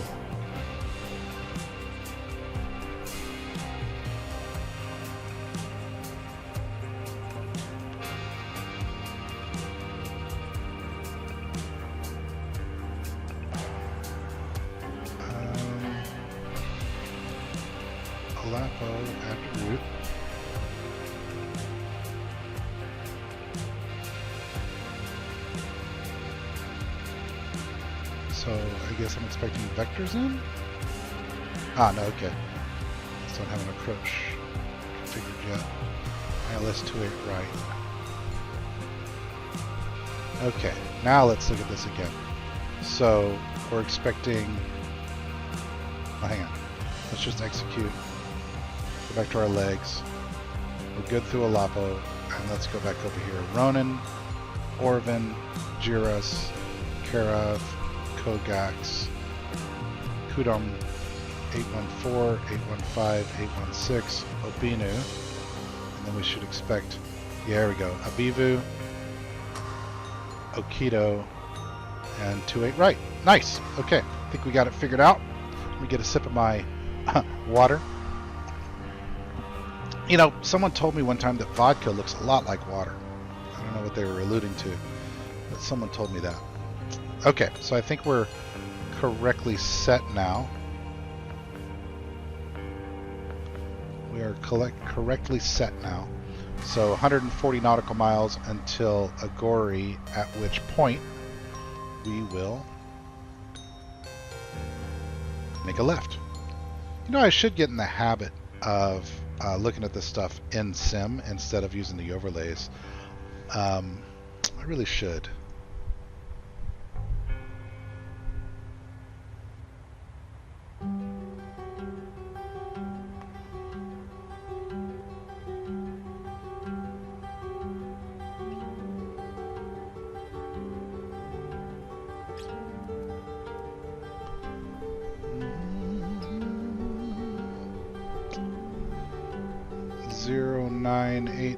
Olapo after route. So I guess I'm expecting vectors in? Ah, no, okay. Just don't have an approach configured yet. ILS 28 right. Okay, now let's look at this again. So we're expecting. Oh, hang on. Let's just execute. Go back to our legs. We're good through Olapo, and let's go back over here. Ronan, Orvin, Jiras, Karav, Kogax, Kudam 814, 815, 816, Obinu, and then we should expect, yeah, there we go, Abivu, Okido, and 28 right. Nice. Okay, I think we got it figured out. Let me get a sip of my water. You know, someone told me one time that vodka looks a lot like water. I don't know what they were alluding to, but someone told me that. Okay, so I think we're correctly set now. We are correctly set now. So 140 nautical miles until Agori, at which point we will make a left. You know, I should get in the habit of looking at this stuff in sim instead of using the overlays. I really should. Zero 980.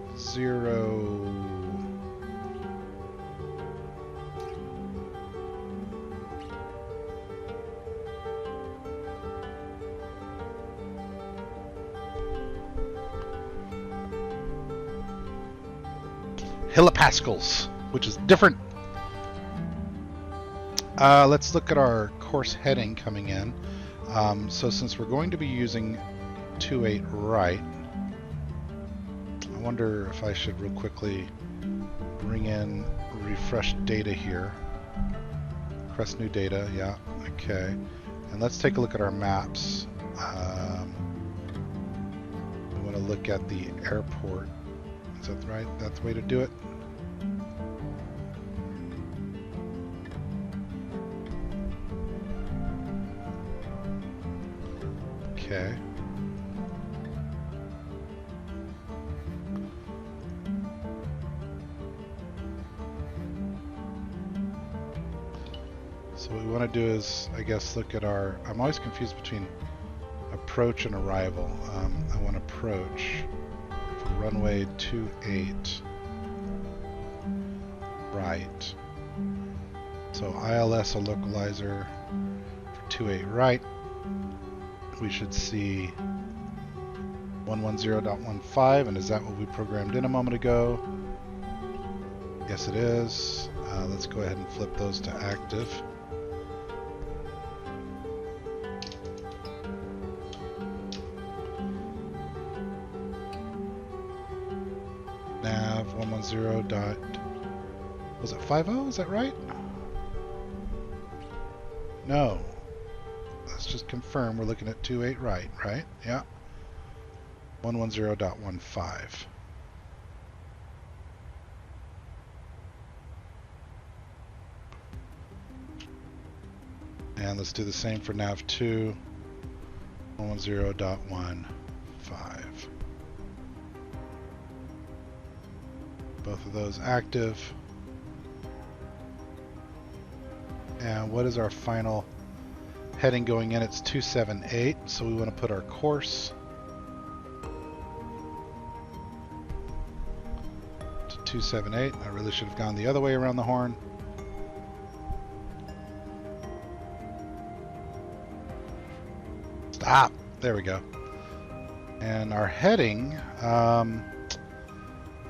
Kilopascals, which is different. Let's look at our course heading coming in. So since we're going to be using 28 right, I wonder if I should real quickly bring in refresh data here. Press new data, yeah, okay. And let's take a look at our maps. We want to look at the airport. Is that right? That's the way to do it? Okay. So what we want to do is, I guess, look at our... I'm always confused between approach and arrival. I want approach for runway 28 right. So ILS a localizer for 28 right. We should see 110.15, and is that what we programmed in a moment ago? Yes, it is. Let's go ahead and flip those to active. Nav 110 dot, was it 50? Is that right? No. Let's just confirm we're looking at 28 right, right? Yeah. 110.15. And let's do the same for nav 2. 110.15. Both of those active. And what is our final heading going in? It's 278, so we want to put our course to 278. I really should have gone the other way around the horn. Stop! There we go. And our heading, I'm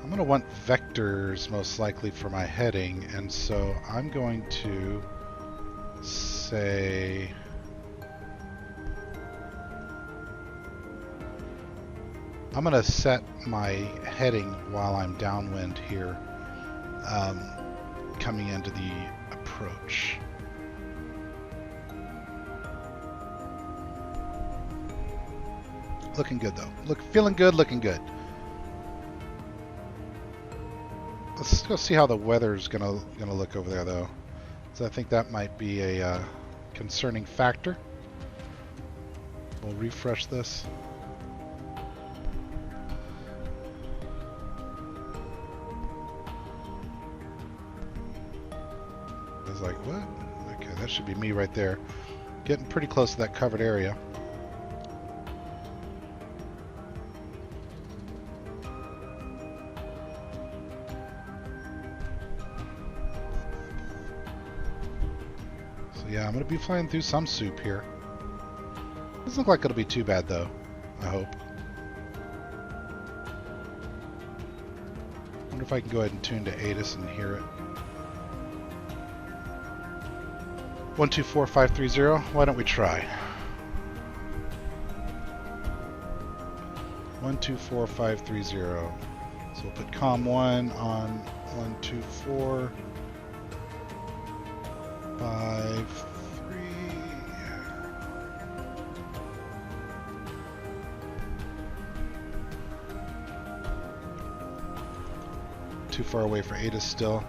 going to want vectors most likely for my heading, and so I'm going to say I'm going to set my heading while I'm downwind here, coming into the approach. Looking good though. Feeling good, looking good. Let's go see how the weather's gonna look over there though. So I think that might be a concerning factor. We'll refresh this. I was like, what? Okay, that should be me right there. Getting pretty close to that covered area. Yeah, I'm going to be flying through some soup here. Doesn't look like it'll be too bad though, I hope. Wonder if I can go ahead and tune to ATIS and hear it. 124530, why don't we try? 124530. So we'll put COM 1 on 124. 5, 3. too far away for ATIS still.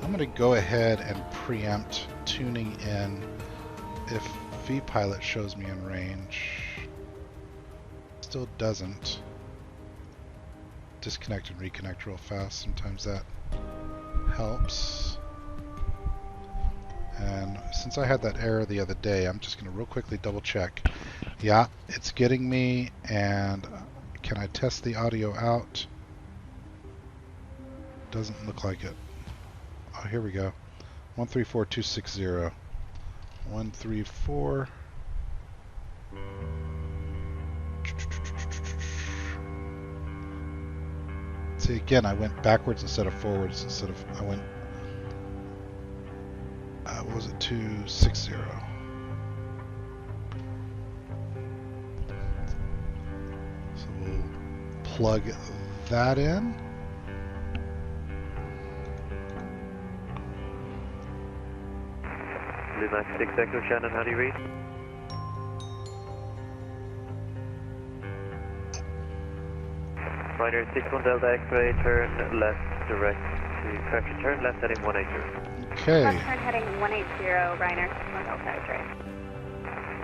I'm going to go ahead and preempt tuning in if vPilot shows me in range. Still doesn't. Disconnect and reconnect real fast. Sometimes that helps. And since I had that error the other day, I'm just going to real quickly double check. Yeah, it's getting me. And can I test the audio out? Doesn't look like it. Oh, here we go. 134260. 134. See, again, I went backwards instead of forwards. I went, what was it, 260. So we'll plug that in. Max 6 Echo Shannon, how do you read? Ryder 61 Delta X-ray, turn left direct to correction, turn left heading 180. Okay. Left turn heading 180, Ryder 61 Delta X-ray.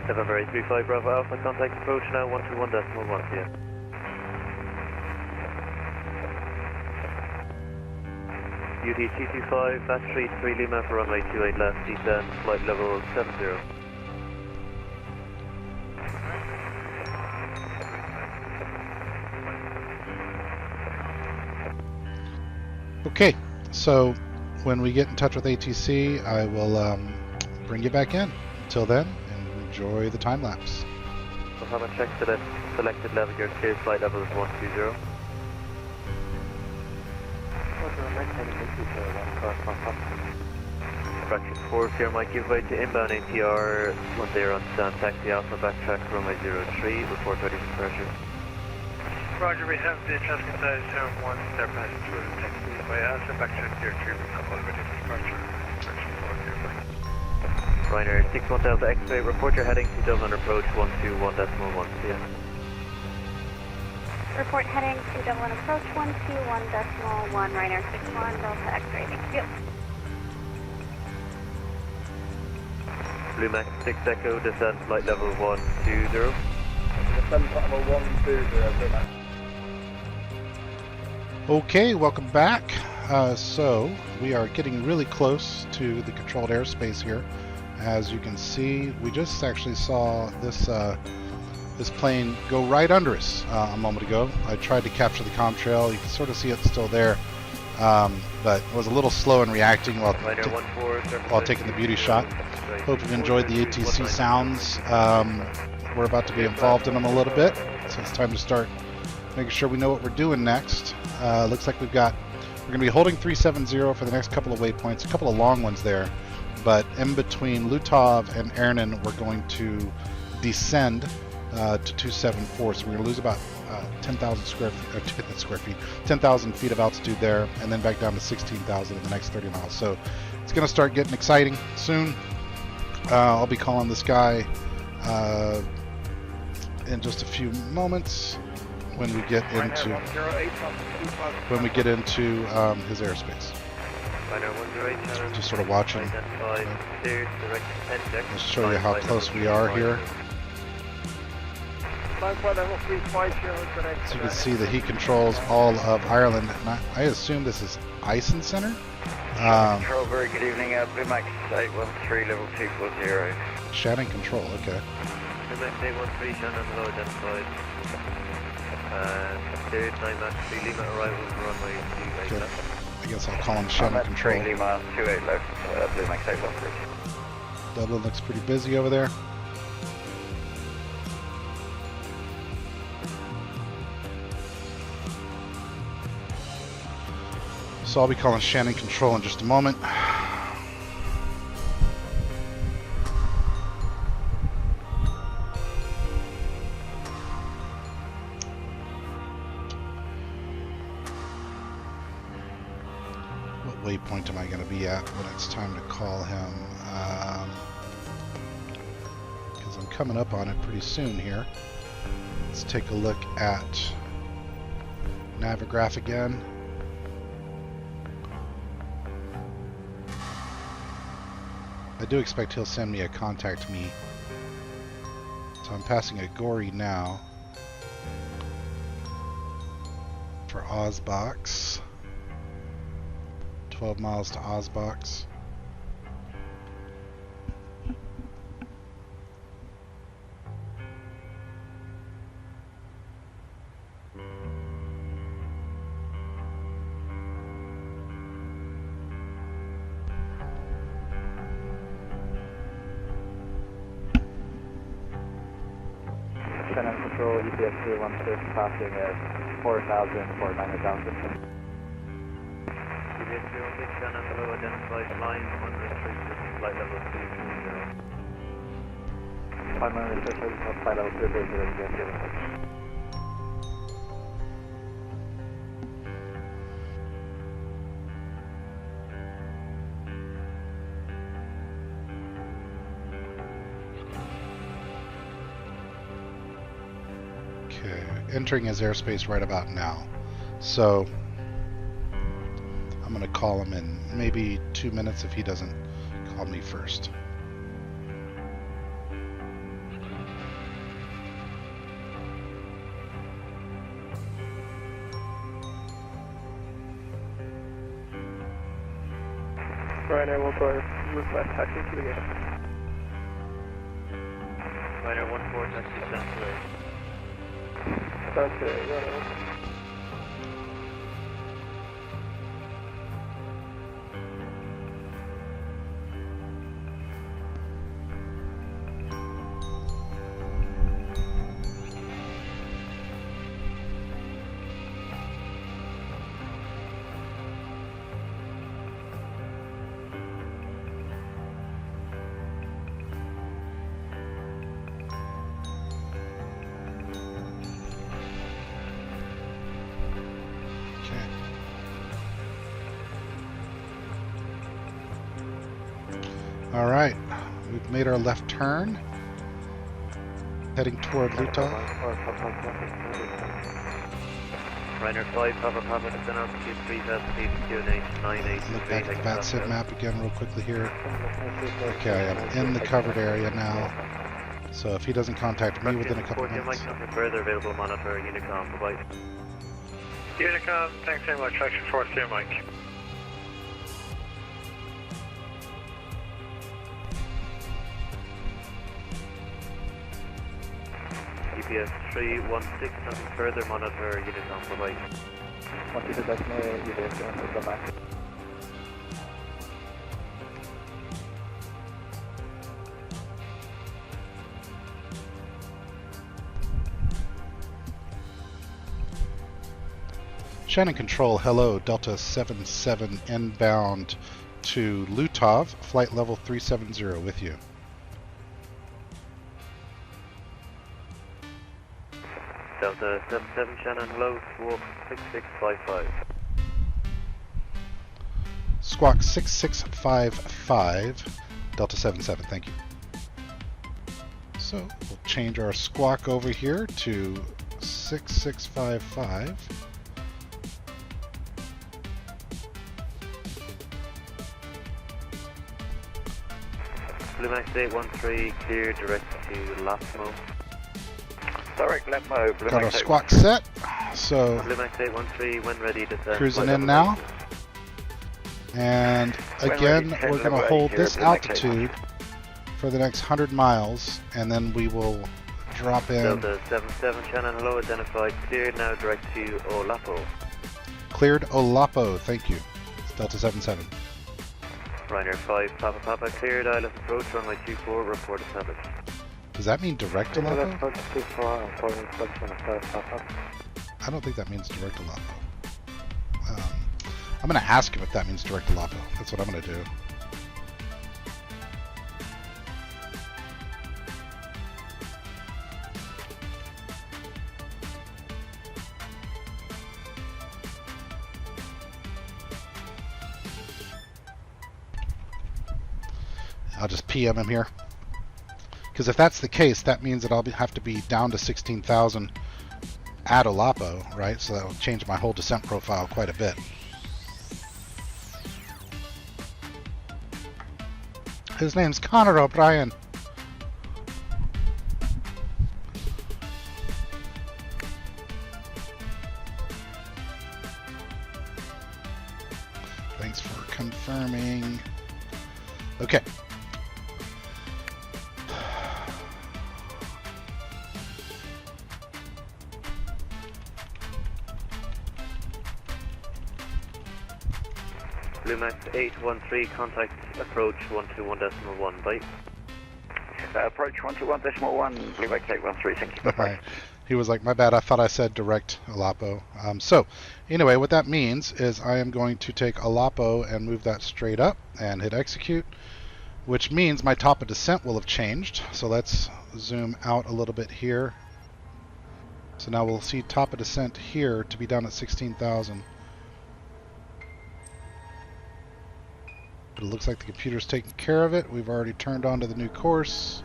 November 835 Bravo Alpha, contact approach now 121.1 PM. UD 225, battery 3 Lima for runway 28 left, descend, flight level 70. Okay, so when we get in touch with ATC, I will bring you back in. Until then, enjoy the time lapse. We'll have a check to the selected level, your clear flight level is 120. Correction 4, clear might give way to inbound ATR 10 on stand, taxi Alpha, backtrack runway 03, report ready for pressure. Roger, we have the Tuscan size 1, their passenger to taxi by Alpha, backtrack 03, we come all ready for departure. Correction 4, Ryder 61 Delta X-ray, report your heading to Dublin approach 121.1 PM. Report heading to Dublin approach 121.1, Ryder 61 Delta X-ray, thank you. Blue Max 6 Echo, descend flight level 120. Descend flight level 120, Blue Max. Okay, welcome back. So we are getting really close to the controlled airspace here. As you can see, we just actually saw this this plane go right under us a moment ago. I tried to capture the comm trail. You can sort of see it still there, but it was a little slow in reacting while taking the beauty shot. Hope you've enjoyed the ATC sounds. We're about to be involved in them a little bit, so it's time to start making sure we know what we're doing next. Looks like we're going to be holding 370 for the next couple of waypoints, a couple of long ones there, but in between Lutov and Ernin, we're going to descend to 274, so we're going to lose about 10,000 10,000 feet of altitude there, and then back down to 16,000 in the next 30 miles. So it's going to start getting exciting soon. I'll be calling this guy in just a few moments when we get into his airspace. Just sort of watching. Let's show you how close we are here. So you can see that he controls all of Ireland. And I assume this is Ison Center. Control, very good evening. Blue Max 813, level 240. Shannon control, okay. Blue Max 813, Shannon, hello, identified. Cleared 9 Max 3 Lima, arrival for runway 28 left. I guess I'll call him Shannon control. 3 Lima, 28 left, Blue Max 813. Dublin looks pretty busy over there. So I'll be calling Shannon control in just a moment. What waypoint am I going to be at when it's time to call him? Because I'm coming up on it pretty soon here. Let's take a look at Navigraph again. I do expect he'll send me a contact me. So I'm passing a Gory now for Ozbox. 12 miles to Ozbox. Shannon Control, EPS 316, passing at 4,000, 9,000. EPS 316, Shannon, hello, identified line 136, flight level 220. 536, flight level 230, Okay, entering his airspace right about now. So I'm going to call him in maybe 2 minutes if he doesn't call me first. Ryanair 14, request taxi to the gate. Ryanair 14, taxi stand today. Stand today, Ryanair. All right, we've made our left turn, heading toward Lutov. Ryanair 5, Papa Papa, descend altitude 3,000 feet, QNH 983. Look back at the VATSIM map again real quickly here. Okay, I'm in the covered area now. So if he doesn't contact me within a couple minutes. Further available monitor, Unicom, bye-bye. Unicom, thanks very much. Traction 4, steer Mike. GPS 316, nothing further, monitor, Unicom, bye-bye. Once you detect me, EPS 316, come back. Shannon Control, hello, Delta 77 inbound to Lutov, flight level 370 with you. Delta 77, Shannon, hello, squawk 6655. Squawk 6655, Delta 77, thank you. So we'll change our squawk over here to 6655. Blue Max 813, clear direct to Lasmo. Direct Lemmo, Blue Got our Max squawk set, so Blue Max 813, when ready, descend. cruising flight in level now. 92. And When again, ready, we're going to 10 hold here, this Blue Max altitude for the next 100 miles, and then we will drop in. Delta 77, Shannon, hello, identified, cleared now, direct to Olapo. Cleared Olapo, thank you. It's Delta 77. Ryanair 5, Papa Papa, cleared, ILS approach, runway 24, report established. Does that mean direct Olapo? Approach 24, for inspection of Papa. I don't think that means direct Olapo. I'm going to ask him if that means direct Olapo. That's what I'm going to do. I'll just PM him here. Because if that's the case, that means that I'll have to be down to 16,000 at Olapo, right? So that'll change my whole descent profile quite a bit. his name's Connor O'Brien. Thanks for confirming. Okay. Bluemax 813, contact approach 121.1, bye. Approach 121.1, Bluemax 813, thank you. Right. He was like, my bad, I thought I said direct Alapo. So, anyway, what that means is I am going to take Alapo and move that straight up and hit execute, which means my top of descent will have changed. So let's zoom out a little bit here. So now we'll see top of descent here to be down at 16,000. But it looks like the computer's taking care of it. We've already turned on to the new course.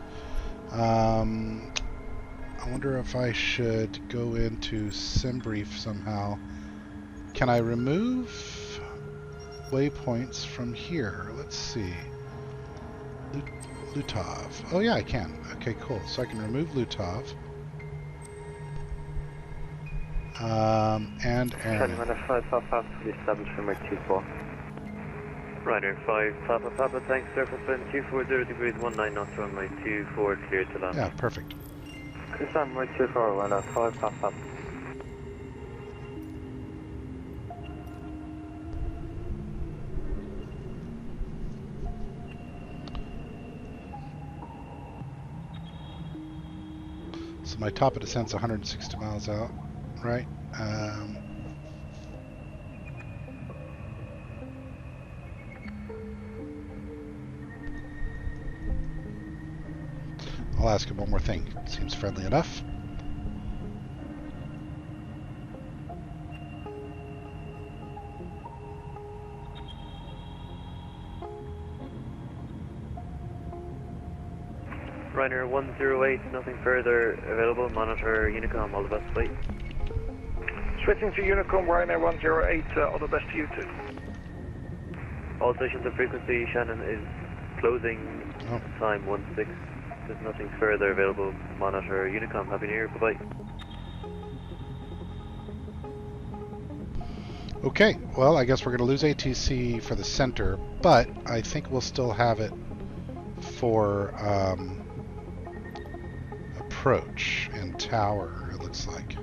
I wonder if I should go into SimBrief somehow. Can I remove waypoints from here? Let's see. Lutov. Oh yeah, I can. Okay, cool. So I can remove Lutov. And Aaron. Ryder 5, Papa, thanks, surface wind 240 degrees 19 knots, runway 24, clear to land. Yeah, perfect. Runway 24, runway 5, Papa. So my top of descent's 160 miles out, right? I'll ask him one more thing. Seems friendly enough. Ryder 108, nothing further available. Monitor Unicom, all the best, bye. Switching to Unicom, Ryanair 108, all the best to you too. All stations and frequency, Shannon is closing time 16. There's nothing further available. Monitor Unicom, happy new year, bye bye. Okay, well, I guess we're going to lose ATC for the center, but I think we'll still have it for approach and tower, it looks like.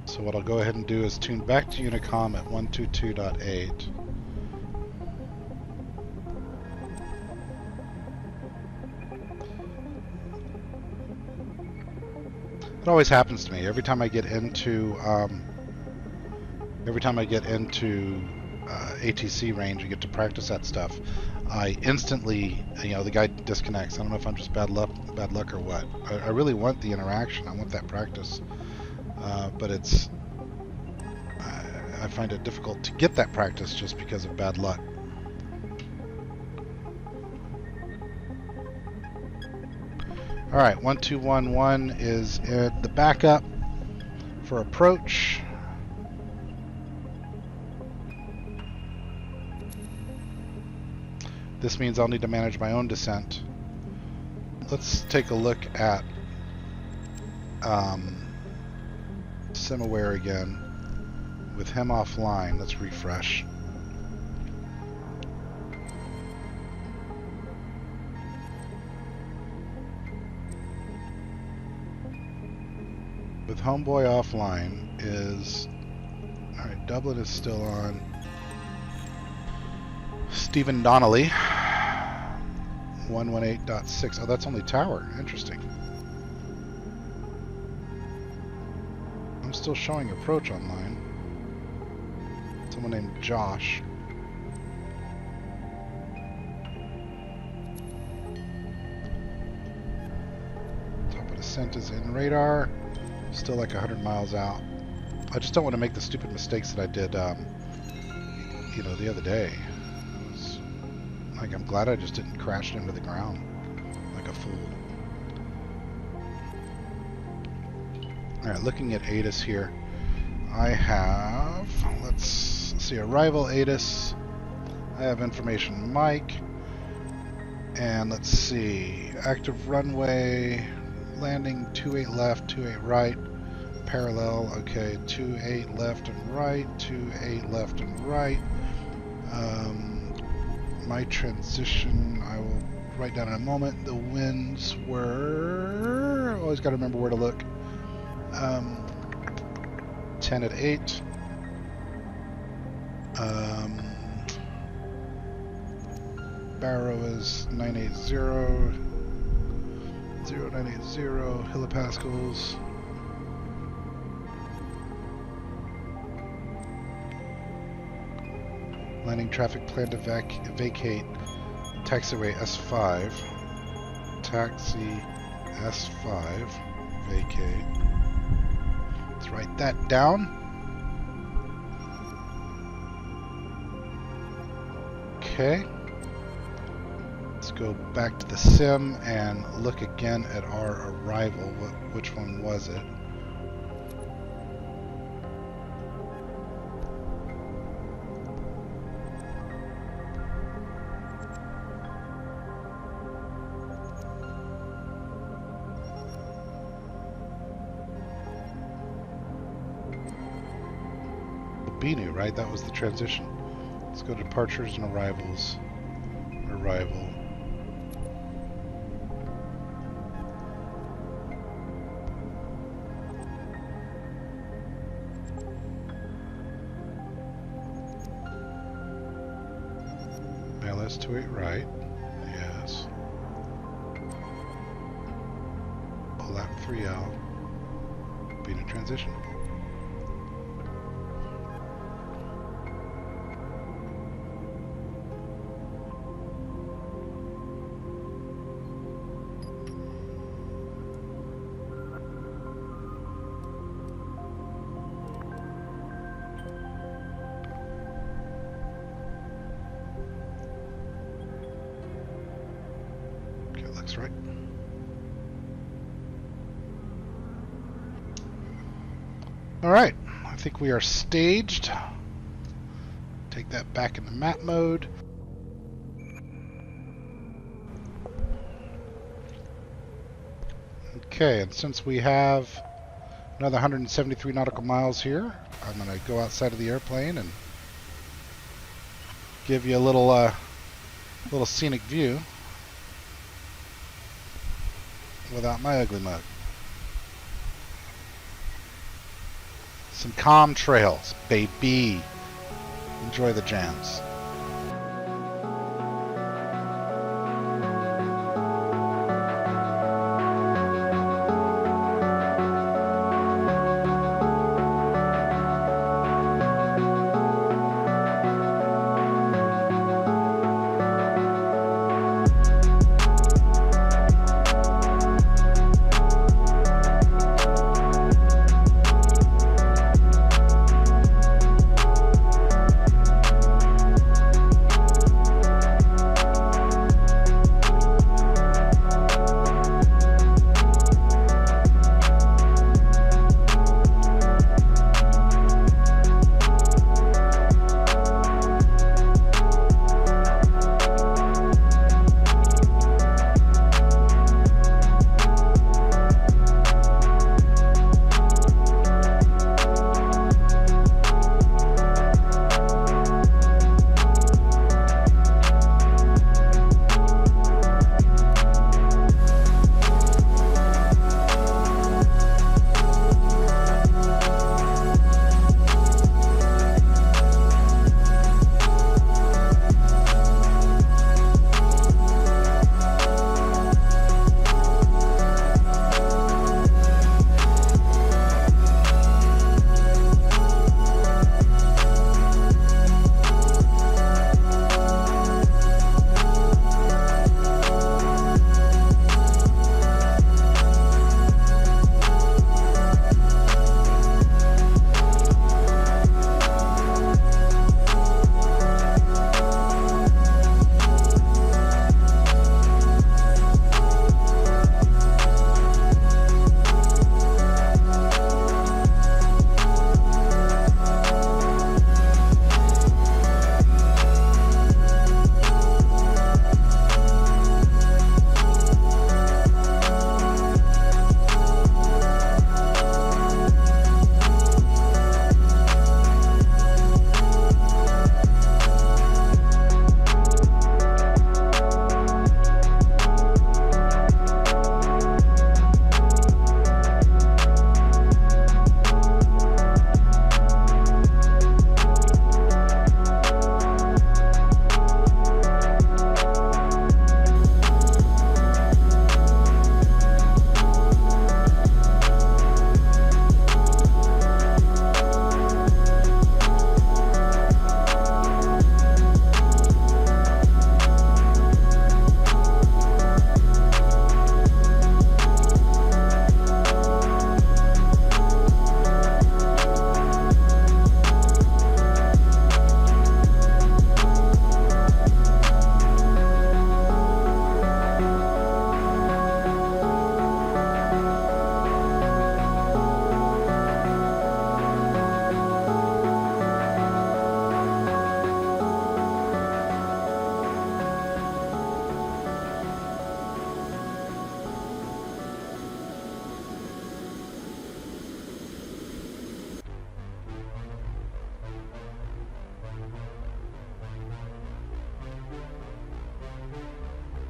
So what I'll go ahead and do is tune back to Unicom at 122.8. It always happens to me every time I get into ATC range and get to practice that stuff. I instantly, the guy disconnects. I don't know if I'm just bad luck or what. I really want the interaction. I want that practice, but I find it difficult to get that practice just because of bad luck. All right, 1211 is in the backup for approach. This means I'll need to manage my own descent. Let's take a look at SimAware again. With him offline, let's refresh. With Homeboy offline is... Alright, Dublin is still on. Stephen Donnelly. 118.6. Oh, that's only tower. Interesting. I'm still showing approach online. Someone named Josh. Top of descent is in radar. Still like 100 miles out. I just don't want to make the stupid mistakes that I did, the other day. It was, like, I'm glad I just didn't crash into the ground like a fool. All right, looking at ATIS here. I have, let's see, arrival ATIS. I have information Mike. And let's see, active runway, landing 28 left, 28 right, parallel, okay, 28 left and right, 28 left and right. My transition, I will write down in a moment. The winds were, always got to remember where to look. 10 at 8. Barrow is 980, 0980 kilopascals. Landing traffic planned to vacate taxiway S5. Taxi S5, vacate. Let's write that down. Okay. Let's go back to the sim and look again at our arrival. Which one was it? Binu, right? That was the transition. Let's go to departures and arrivals. Arrival. LS 28 right. Yes. Lap 3L. Binu transition. Right. All right, I think we are staged. Take that back into map mode. Okay, and since we have another 173 nautical miles here, I'm going to go outside of the airplane and give you a little scenic view. Without my ugly mug. Some calm trails, baby. Enjoy the jams.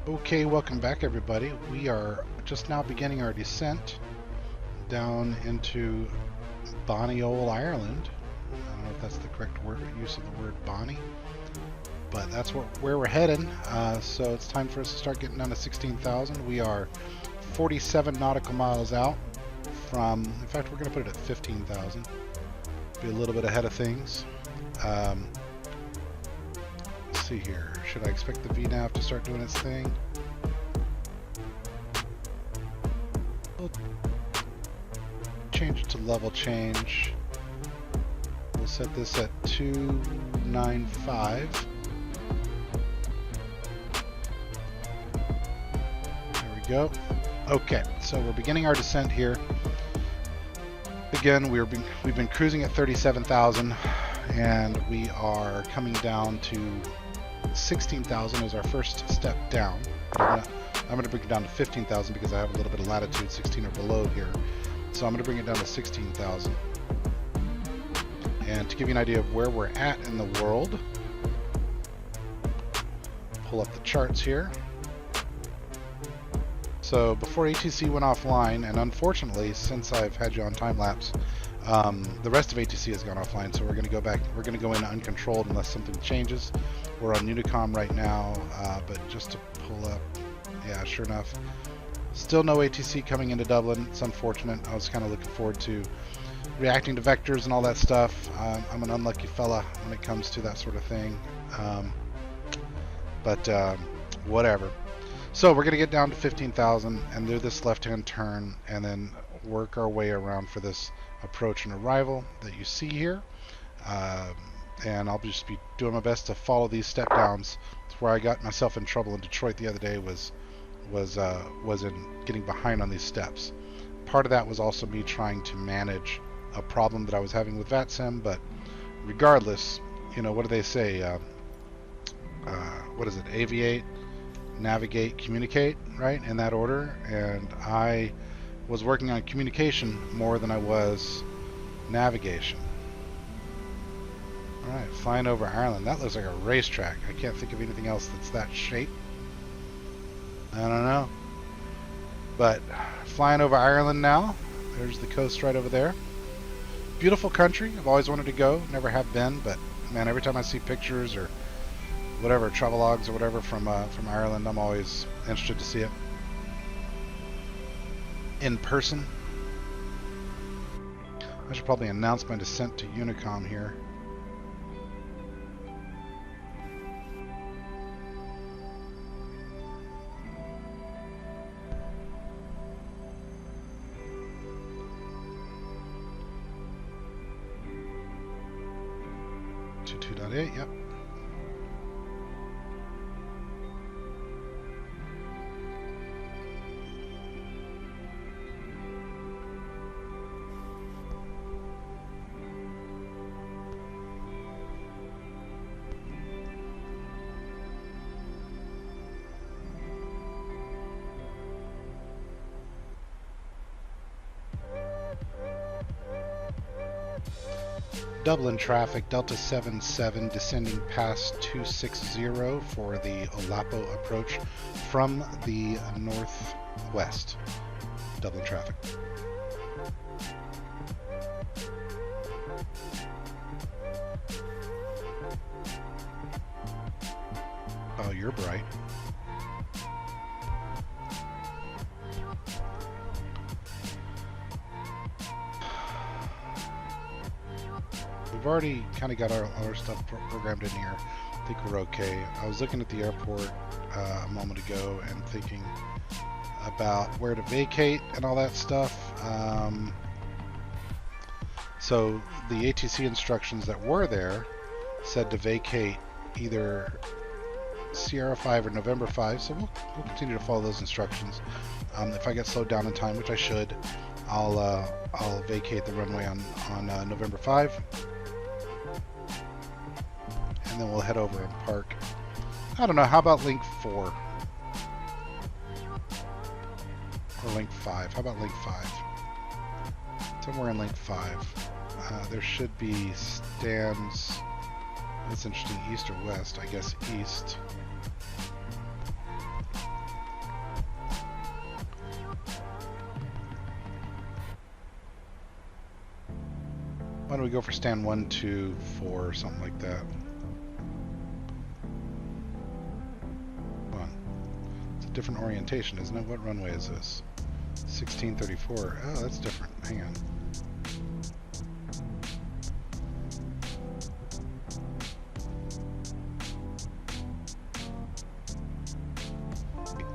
Okay, welcome back everybody. We are just now beginning our descent down into Bonnie Old Ireland. I don't know if that's the correct use of the word Bonnie, but that's where we're heading. So it's time for us to start getting down to 16,000. We are 47 nautical miles out from, in fact, we're going to put it at 15,000. Be a little bit ahead of things. Let's see here. Should I expect the VNAV to start doing its thing? We'll change it to level change. We'll set this at 295. There we go. Okay, so we're beginning our descent here. Again, we've been cruising at 37,000, and we are coming down to 16,000 as our first step down. I'm going to bring it down to 15,000 because I have a little bit of latitude, 16 or below here. So I'm going to bring it down to 16,000. And to give you an idea of where we're at in the world, pull up the charts here. So before ATC went offline, and unfortunately, since I've had you on time lapse, the rest of ATC has gone offline. So we're going to go back. We're going to go in uncontrolled unless something changes. We're on Unicom right now, but just to pull up, yeah, sure enough, still no ATC coming into Dublin. It's unfortunate. I was kind of looking forward to reacting to vectors and all that stuff. I'm an unlucky fella when it comes to that sort of thing, but whatever. So we're going to get down to 15,000 and do this left-hand turn and then work our way around for this approach and arrival that you see here. And I'll just be doing my best to follow these step downs. It's where I got myself in trouble in Detroit the other day was in getting behind on these steps. Part of that was also me trying to manage a problem that I was having with VATSIM, but regardless, you know, what do they say? What is it? Aviate, navigate, communicate, right? In that order. And I was working on communication more than I was navigation. Alright, flying over Ireland. That looks like a racetrack. I can't think of anything else that's that shape. I don't know. But flying over Ireland now. There's the coast right over there. Beautiful country. I've always wanted to go. Never have been, but man, every time I see pictures or whatever, travelogues or whatever from Ireland, I'm always interested to see it in person. I should probably announce my descent to Unicom here. To 2.8, yep. Dublin traffic, Delta 77 descending past 260 for the Olapo approach from the northwest. Dublin traffic. Oh, you're bright. We've already kind of got our stuff programmed in here. I think we're okay. I was looking at the airport a moment ago and thinking about where to vacate and all that stuff. So the ATC instructions that were there said to vacate either Sierra 5 or November 5, so we'll continue to follow those instructions. If I get slowed down in time, which I should, I'll vacate the runway on November 5. And then we'll head over and park. I don't know, how about link 4? Or link 5? How about link 5? Somewhere in link 5. There should be stands. That's interesting, east or west? I guess east. Why don't we go for stand 1, 2, 4 or something like that? Come on. It's a different orientation, isn't it? What runway is this? 1634. Oh, that's different. Hang on.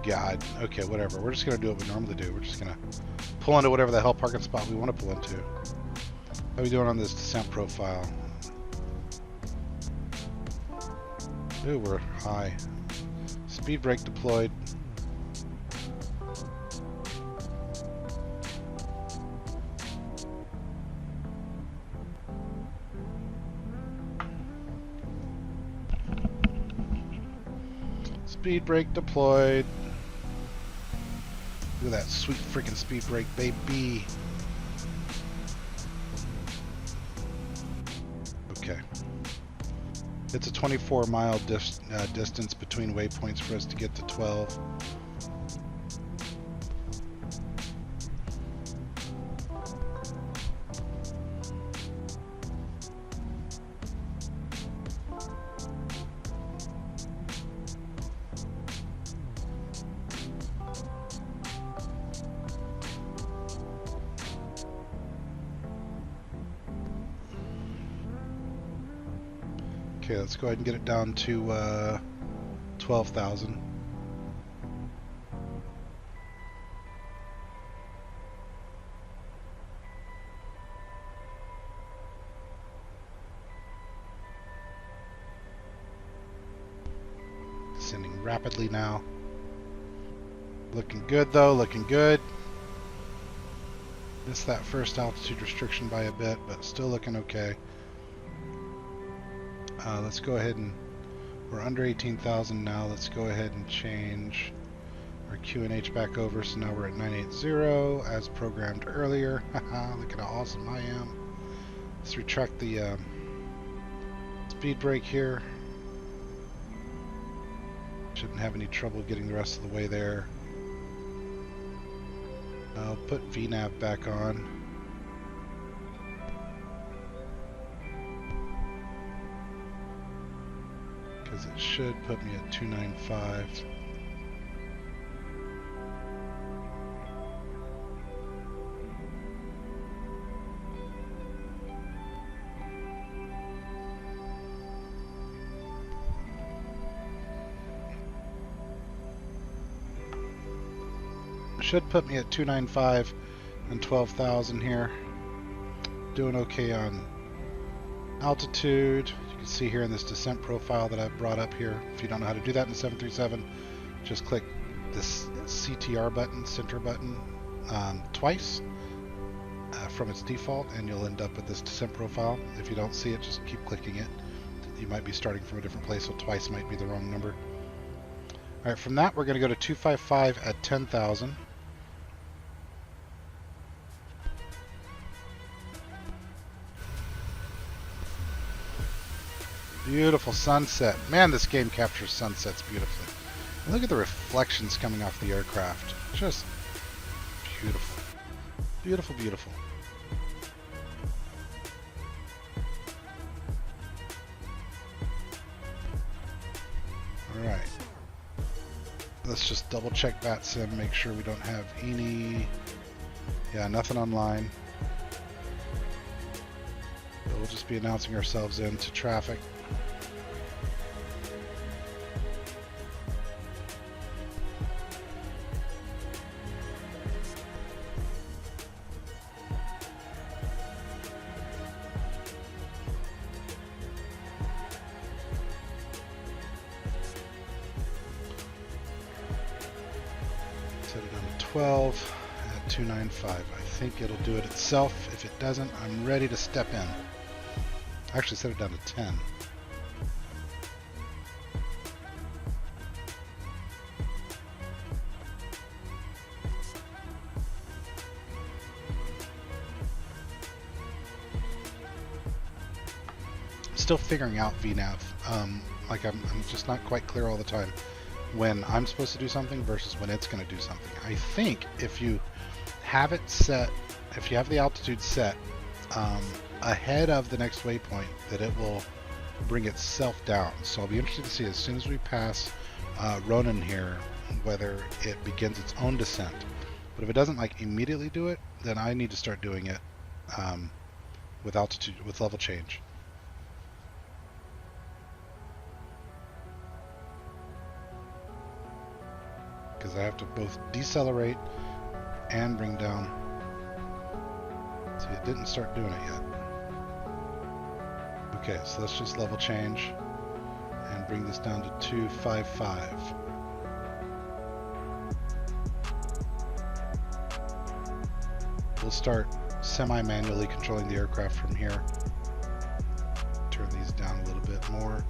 God. Okay, whatever. We're just going to do what we normally do. We're just going to pull into whatever the hell parking spot we want to pull into. How are we doing on this descent profile? Ooh, we're high. Speed brake deployed. Speed brake deployed. Look at that sweet freaking speed brake, baby. Okay. It's a 24-mile distance between waypoints for us to get to 12. Okay, let's go ahead and get it down to 12,000. Descending rapidly now. Looking good though, looking good. Missed that first altitude restriction by a bit, but still looking okay. Let's go ahead and, we're under 18,000 now. Let's go ahead and change our QNH back over. So now we're at 980 as programmed earlier. Haha, look at how awesome I am. Let's retract the speed brake here. Shouldn't have any trouble getting the rest of the way there. I'll put VNAV back on. Because it should put me at 295. Should put me at 295 and 12,000 here. Doing okay on altitude. You can see here in this descent profile that I've brought up here. If you don't know how to do that in the 737, just click this CTR button, center button, twice from its default, and you'll end up with this descent profile. If you don't see it, just keep clicking it. You might be starting from a different place, so twice might be the wrong number. Alright, from that we're going to go to 255 at 10,000. Beautiful sunset. Man, this game captures sunsets beautifully. And look at the reflections coming off the aircraft. Just beautiful. Beautiful, beautiful. Alright. Let's just double check VATSIM, make sure we don't have any... Yeah, nothing online. But we'll just be announcing ourselves into traffic. Set it down to 12 at 295. I think it'll do it itself. If it doesn't, I'm ready to step in. Actually, set it down to 10. Still figuring out VNAV. Like I'm just not quite clear all the time when I'm supposed to do something versus when it's going to do something. I think if you have it set, if you have the altitude set, ahead of the next waypoint that it will bring itself down. So I'll be interested to see as soon as we pass Ronan here whether it begins its own descent. But if it doesn't like immediately do it, then I need to start doing it with altitude, with level change. Because I have to both decelerate and bring down. See, it didn't start doing it yet. Okay, so let's just level change and bring this down to 255. We'll start semi-manually controlling the aircraft from here. Turn these down a little bit more.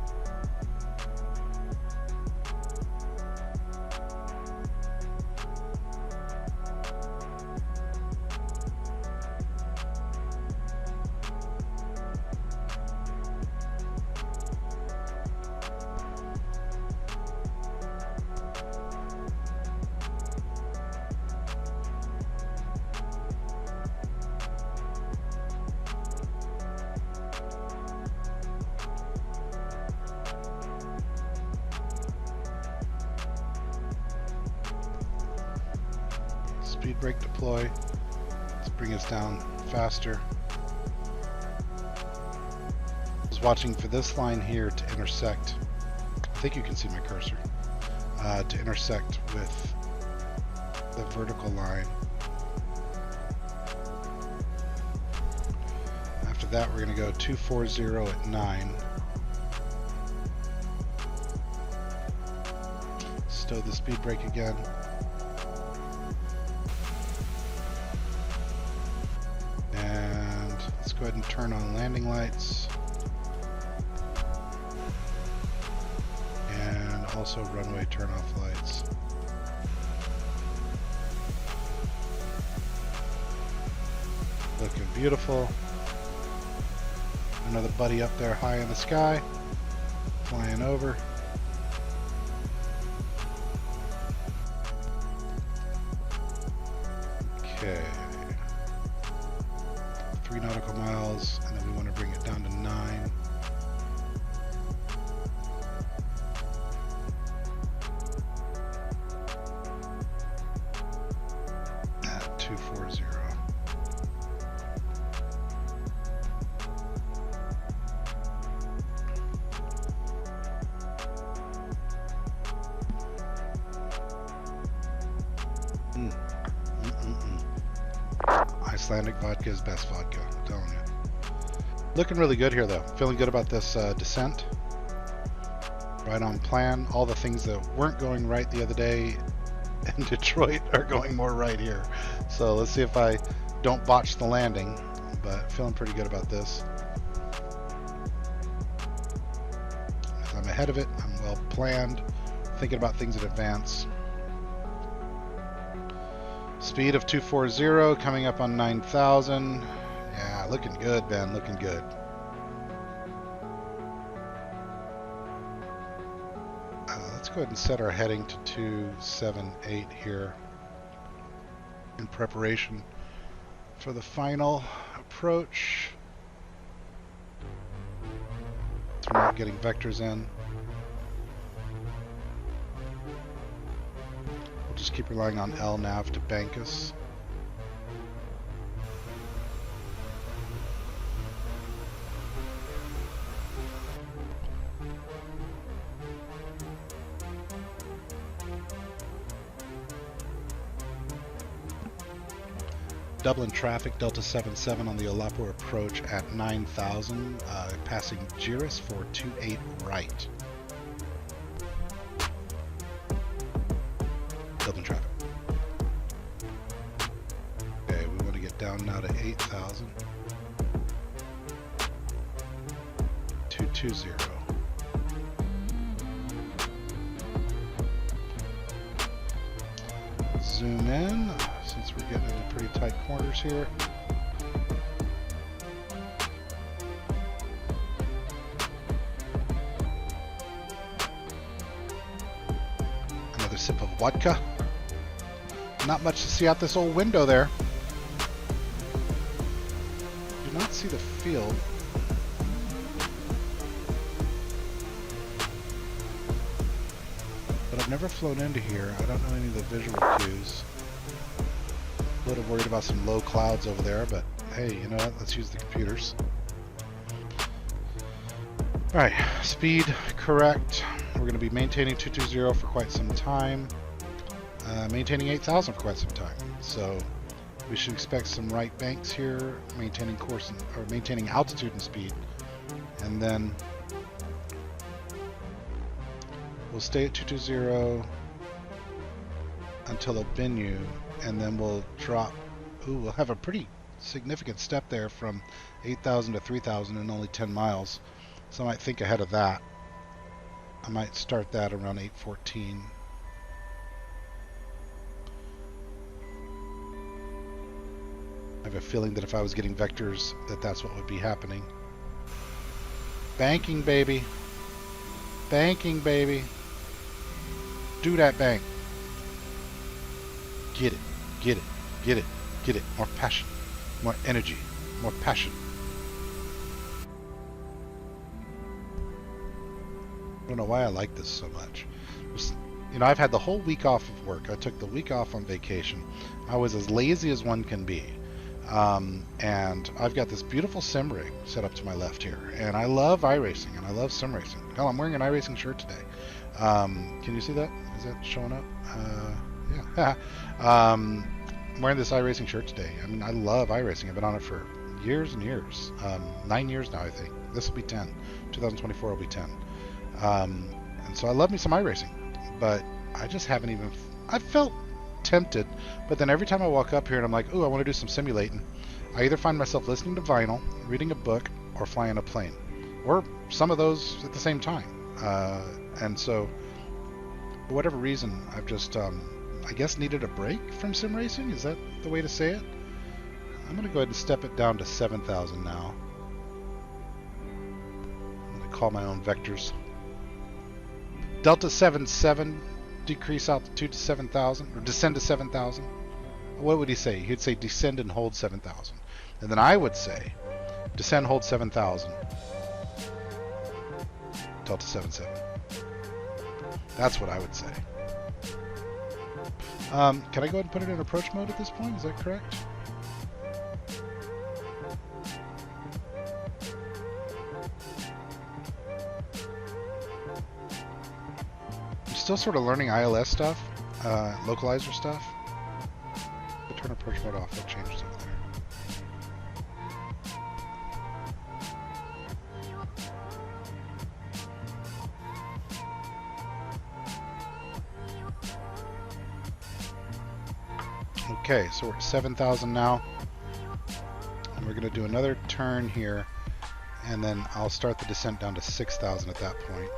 Speed brake deploy. Let's bring us down faster. I was watching for this line here to intersect. I think you can see my cursor. To intersect with the vertical line. After that, we're going to go 240 at 9. Stow the speed brake again. Go ahead and turn on landing lights and also runway turn off lights. Looking beautiful. Another buddy up there high in the sky, flying over. Okay. 3 nautical miles, and then we want to bring it down to 9. At 240. Icelandic vodka is best vodka, I'm telling you. Looking really good here though. Feeling good about this descent. Right on plan. All the things that weren't going right the other day in Detroit are going more right here. So let's see if I don't botch the landing, but feeling pretty good about this. I'm ahead of it. I'm well planned. Thinking about things in advance. Speed of 240, coming up on 9,000. Yeah, looking good, Ben, looking good. Let's go ahead and set our heading to 278 here in preparation for the final approach. So we're not getting vectors in. Just keep relying on LNAV to bank us. Dublin traffic, Delta 77 on the Olapo approach at 9,000, passing Giris for 28 right. Dublin traffic. Okay, we want to get down now to 8,000. 220. Zoom in, since we're getting into pretty tight corners here. Another sip of vodka. Not much to see out this old window there. do not see the field. But I've never flown into here. I don't know any of the visual cues. A little worried about some low clouds over there, but hey, you know what? Let's use the computers. Alright, speed correct. We're going to be maintaining 220 for quite some time. Maintaining 8,000 for quite some time. So we should expect some right banks here, maintaining course or maintaining altitude and speed. And then we'll stay at 220 until Obinu, and then we'll drop. Ooh, we'll have a pretty significant step there from 8,000 to 3,000 in only 10 miles. So I might think ahead of that. I might start that around 8:14. I have a feeling that if I was getting vectors, that's what would be happening. Banking, baby. Banking, baby. Do that bank. Get it. Get it. Get it. Get it. More passion. More energy. More passion. I don't know why I like this so much. You know, I've had the whole week off of work. I took the week off on vacation. I was as lazy as one can be. And I've got this beautiful sim rig set up to my left here. And I love iRacing and I love sim racing. Hell, I'm wearing an iRacing shirt today. Can you see that? Is that showing up? Yeah. I'm wearing this iRacing shirt today. I mean, I love iRacing. I've been on it for years and years. 9 years now, I think. This will be 10. 2024 will be 10. And so I love me some iRacing, but I just haven't even. I felt tempted, but then every time I walk up here and I'm like, ooh, I want to do some simulating, I either find myself listening to vinyl, reading a book, or flying a plane, or some of those at the same time. And so, for whatever reason, I've just, I guess, needed a break from sim racing. Is that the way to say it? I'm going to go ahead and step it down to 7,000 now. I'm going to call my own vectors. Delta 77, decrease altitude to 7,000, or descend to 7,000. What would he say? He'd say descend and hold 7,000. And then I would say descend, hold 7,000. Delta 77. That's what I would say. Can I go ahead and put it in approach mode at this point? Is that correct? Still sort of learning ILS stuff, localizer stuff. But turn approach mode off, that changes over there. Okay, so we're at 7,000 now. And we're going to do another turn here, and then I'll start the descent down to 6,000 at that point.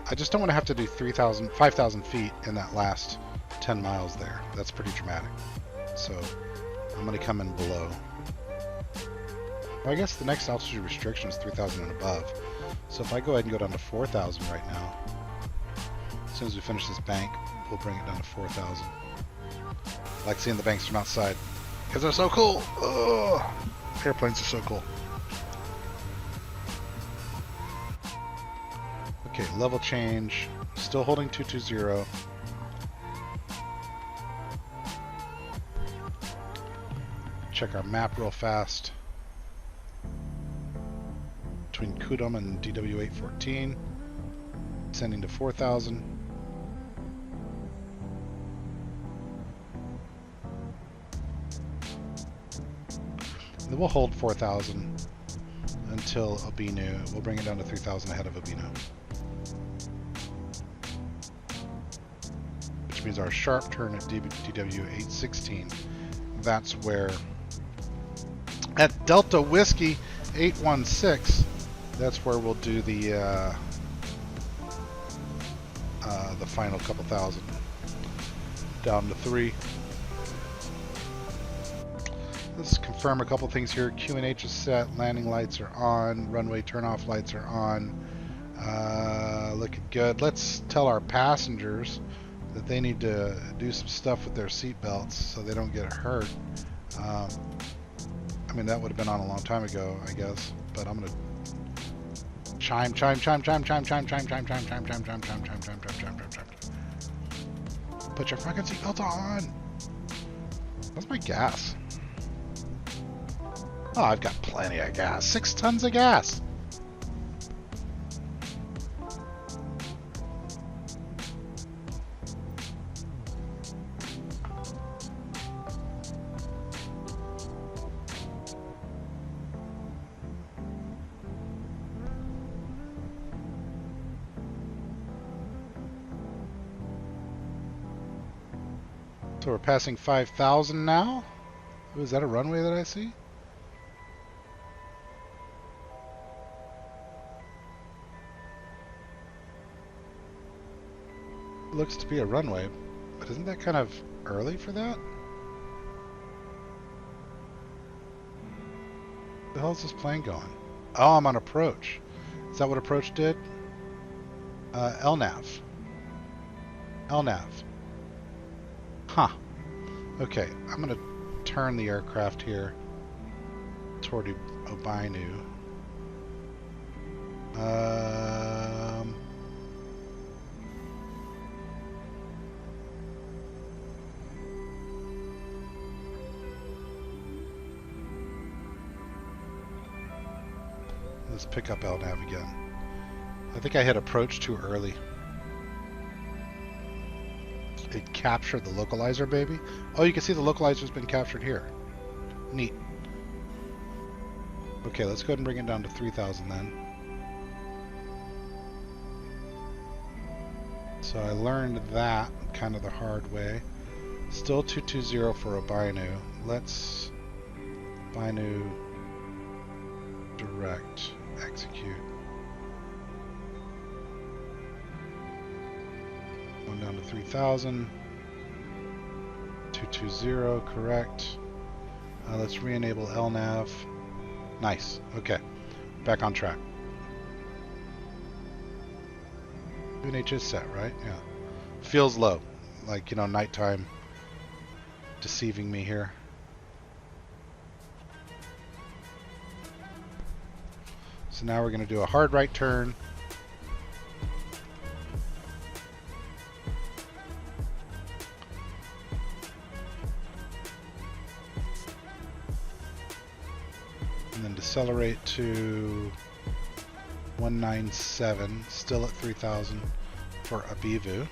I just don't want to have to do 5,000 feet in that last 10 miles there. That's pretty dramatic. So I'm going to come in below. Well, I guess the next altitude restriction is 3,000 and above. So if I go ahead and go down to 4,000 right now, as soon as we finish this bank, we'll bring it down to 4,000. I like seeing the banks from outside because they're so cool. Ugh. Airplanes are so cool. Okay, level change, still holding 220. Check our map real fast. Between Kudum and DW814, sending to 4,000. Then we'll hold 4,000 until Obinu. We'll bring it down to 3,000 ahead of Obinu. Which means our sharp turn at DW816, that's where, at Delta Whiskey 816, that's where we'll do the final couple thousand, down to 3. Let's confirm a couple things here. QNH is set, landing lights are on, runway turnoff lights are on, looking good. Let's tell our passengers that they need to do some stuff with their seat belts so they don't get hurt. I mean, that would have been on a long time ago, I guess. But I'm gonna chime. Put your fucking seatbelt on. What's my gas? Oh, I've got plenty of gas. 6 tons of gas. So we're passing 5,000 now? Oh, is that a runway that I see? Looks to be a runway, but isn't that kind of early for that? Where the hell is this plane going? Oh, I'm on approach. Is that what approach did? LNAV. LNAV. Huh. Okay, I'm going to turn the aircraft here toward Obainu. Let's pick up LNAV again. I think I hit approach too early. It captured the localizer, baby. Oh, you can see the localizer's been captured here. Neat. Okay, let's go ahead and bring it down to 3,000 then. So I learned that kind of the hard way. Still 220 for Obainu. Let's Obainu direct execute. Going down to 3,000. 220, correct. Let's re-enable LNAV. Nice. Okay. Back on track. UNH is set, right? Yeah. Feels low. Like, you know, nighttime deceiving me here. So now we're going to do a hard right turn. And then decelerate to 197, still at 3,000 for Abivu. Did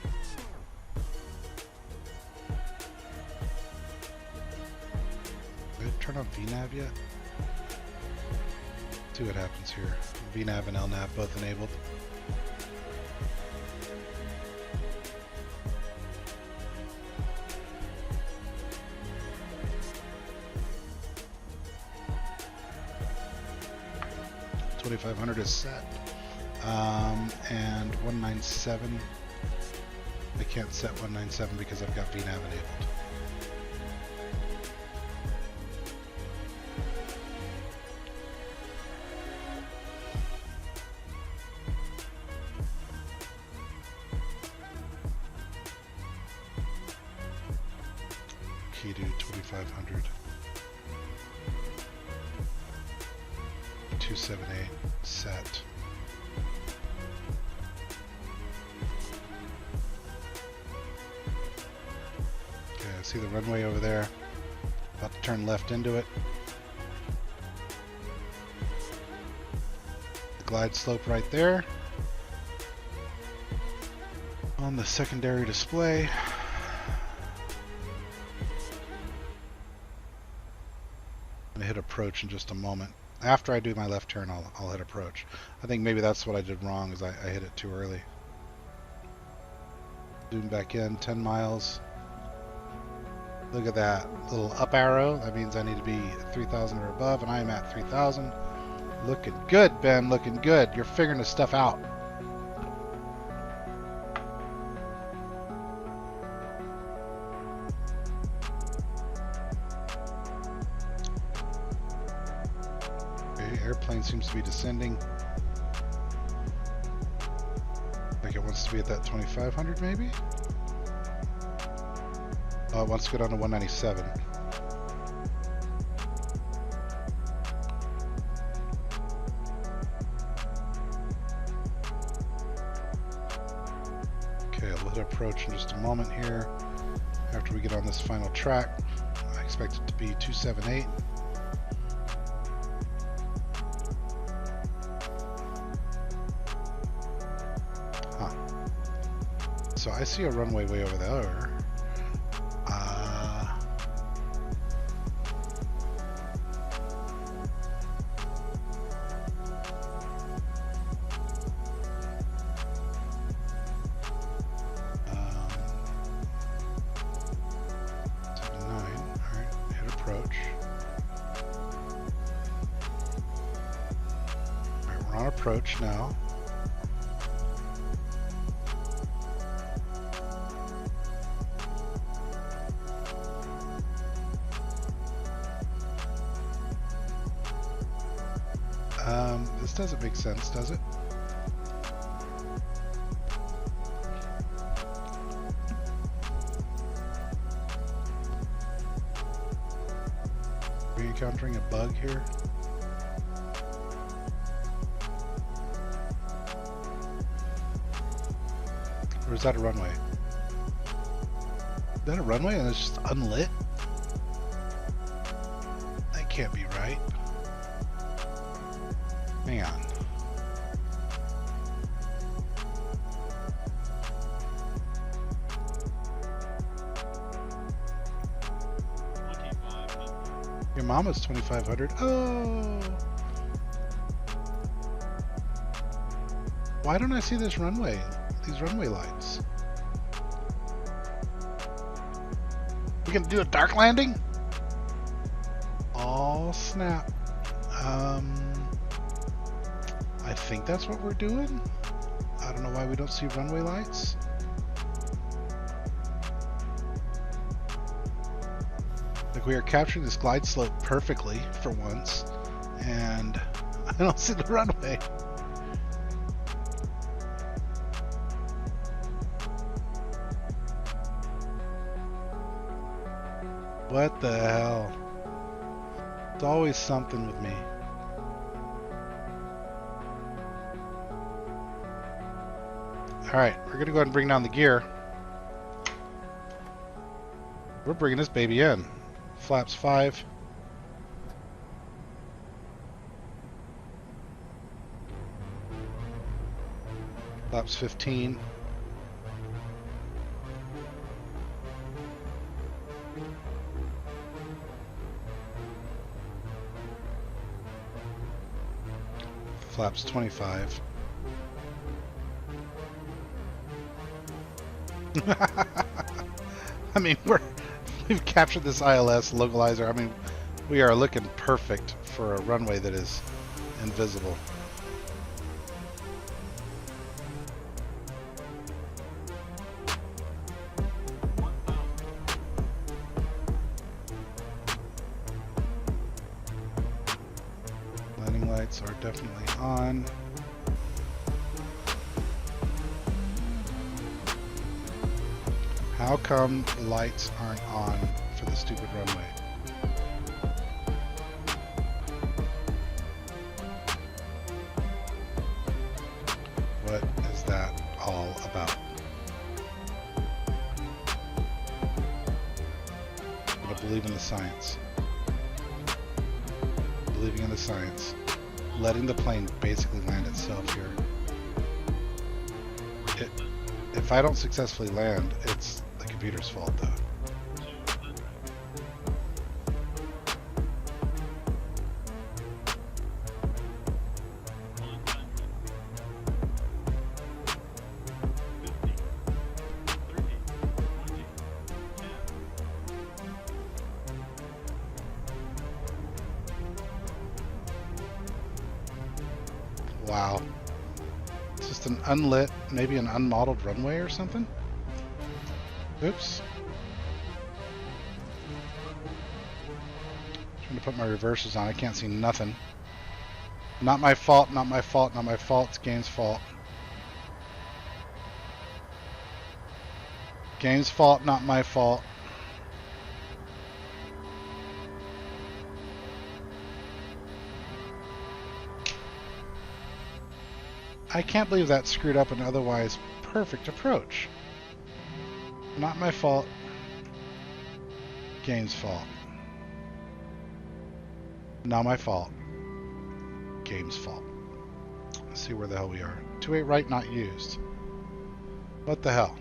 I turn on VNAV yet? See what happens here. VNAV and LNAV both enabled. $2,500 is set. And 197. I can't set 197 because I've got VNAV enabled. Key to 2,500. 278 set. Okay, I see the runway over there. About to turn left into it. The glide slope right there. On the secondary display. I'm gonna hit approach in just a moment. After I do my left turn, I'll hit approach. I think maybe that's what I did wrong, is I hit it too early. Zoom back in, 10 miles. Look at that little up arrow. That means I need to be 3,000 or above, and I am at 3,000. Looking good, Ben, looking good. You're figuring this stuff out. Airplane seems to be descending. Like it wants to be at that 2,500 maybe? Oh, it wants to go down to 197. to approach in just a moment here after we get on this final track. I expect it to be 278. So I see a runway way over there. 79. Alright, hit approach. Alright, we're on approach now. This doesn't make sense, does it? Are we encountering a bug here? Or is that a runway? Is that a runway and it's just unlit? That can't be right. Hang on. Your mama's 2,500. Oh. Why don't I see this runway? These runway lights. We can do a dark landing? Oh snap. I think that's what we're doing. I don't know why we don't see runway lights. Like, we are capturing this glide slope perfectly for once, and I don't see the runway. What the hell? It's always something with me. Alright, we're going to go ahead and bring down the gear. We're bringing this baby in. Flaps 5. Flaps 15. Flaps 25. I mean, we've captured this ILS localizer. I mean, we are looking perfect for a runway that is invisible. Landing lights are definitely on. How come the lights aren't on for the stupid runway? What is that all about? But I believe in the science. Believing in the science. Letting the plane basically land itself here. If I don't successfully land, it's the computer's fault though. Wow. It's just an unlit, maybe an unmodeled runway or something? Oops. Trying to put my reversers on, I can't see nothing. Not my fault, not my fault, not my fault, it's game's fault. Game's fault, not my fault. I can't believe that screwed up an otherwise perfect approach. Not my fault. Game's fault. Not my fault. Game's fault. Let's see where the hell we are. 28 right not used. What the hell?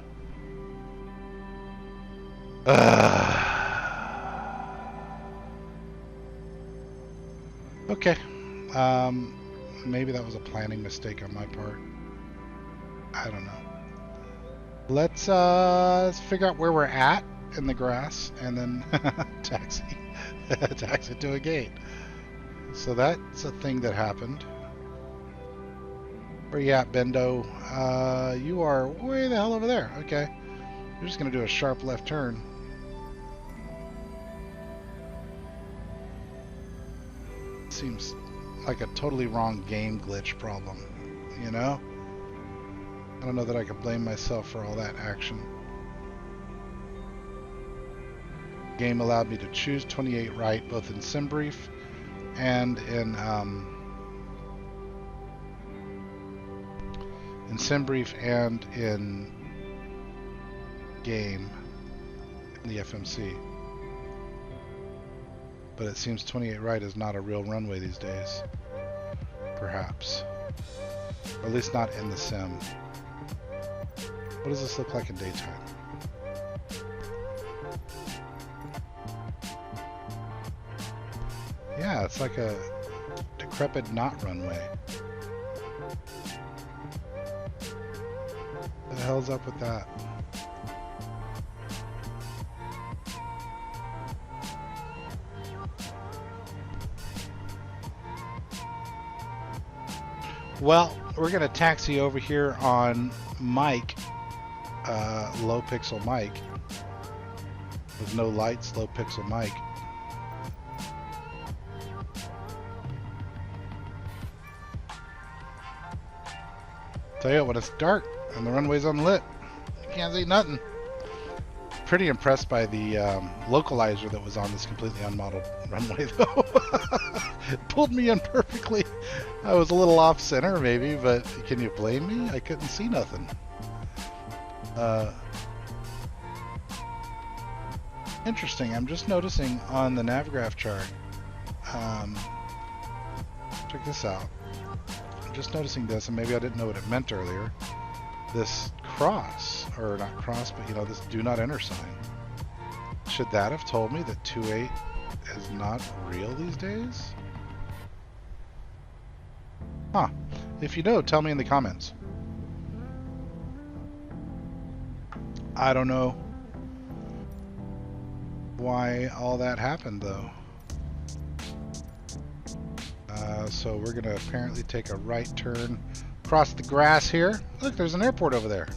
Okay. Maybe that was a planning mistake on my part. I don't know. Let's figure out where we're at in the grass and then taxi to a gate. So that's a thing that happened. Where you at, Bendo? You are way the hell over there. Okay. You're just gonna do a sharp left turn. Seems like a totally wrong game glitch problem, you know? I don't know that I can blame myself for all that action. Game allowed me to choose 28 right, both in sim brief and in sim brief and in game in the FMC. But it seems 28 right is not a real runway these days. Perhaps. Or at least not in the sim. What does this look like in daytime? Yeah, it's like a decrepit not runway. What the hell's up with that? Well, we're going to taxi over here on Mike, low pixel Mike, with no lights, low pixel Mike. Tell you what, when it's dark and the runway's unlit, you can't see nothing. Pretty impressed by the localizer that was on this completely unmodeled runway, though. It pulled me in perfectly. I was a little off center, maybe, but can you blame me? I couldn't see nothing. Interesting. I'm just noticing on the Navgraph chart. Check this out. I'm just noticing this, and maybe I didn't know what it meant earlier. This cross, or not cross, but you know, this do not enter sign. Should that have told me that 28 is not real these days? Huh. If you know, tell me in the comments. I don't know why all that happened, though. So we're going to apparently take a right turn across the grass here. Look, there's an airport over there.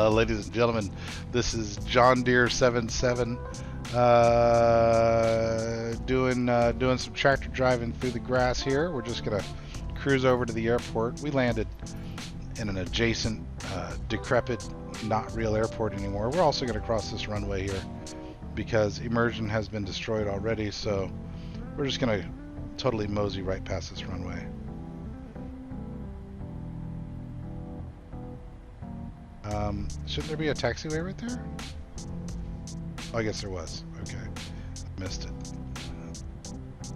Ladies and gentlemen, this is John Deere 77 doing some tractor driving through the grass here. We're just gonna cruise over to the airport. We landed in an adjacent decrepit, not real airport anymore. We're also gonna cross this runway here because immersion has been destroyed already, so we're just gonna totally mosey right past this runway. Shouldn't there be a taxiway right there? Oh, I guess there was. Okay. Missed it.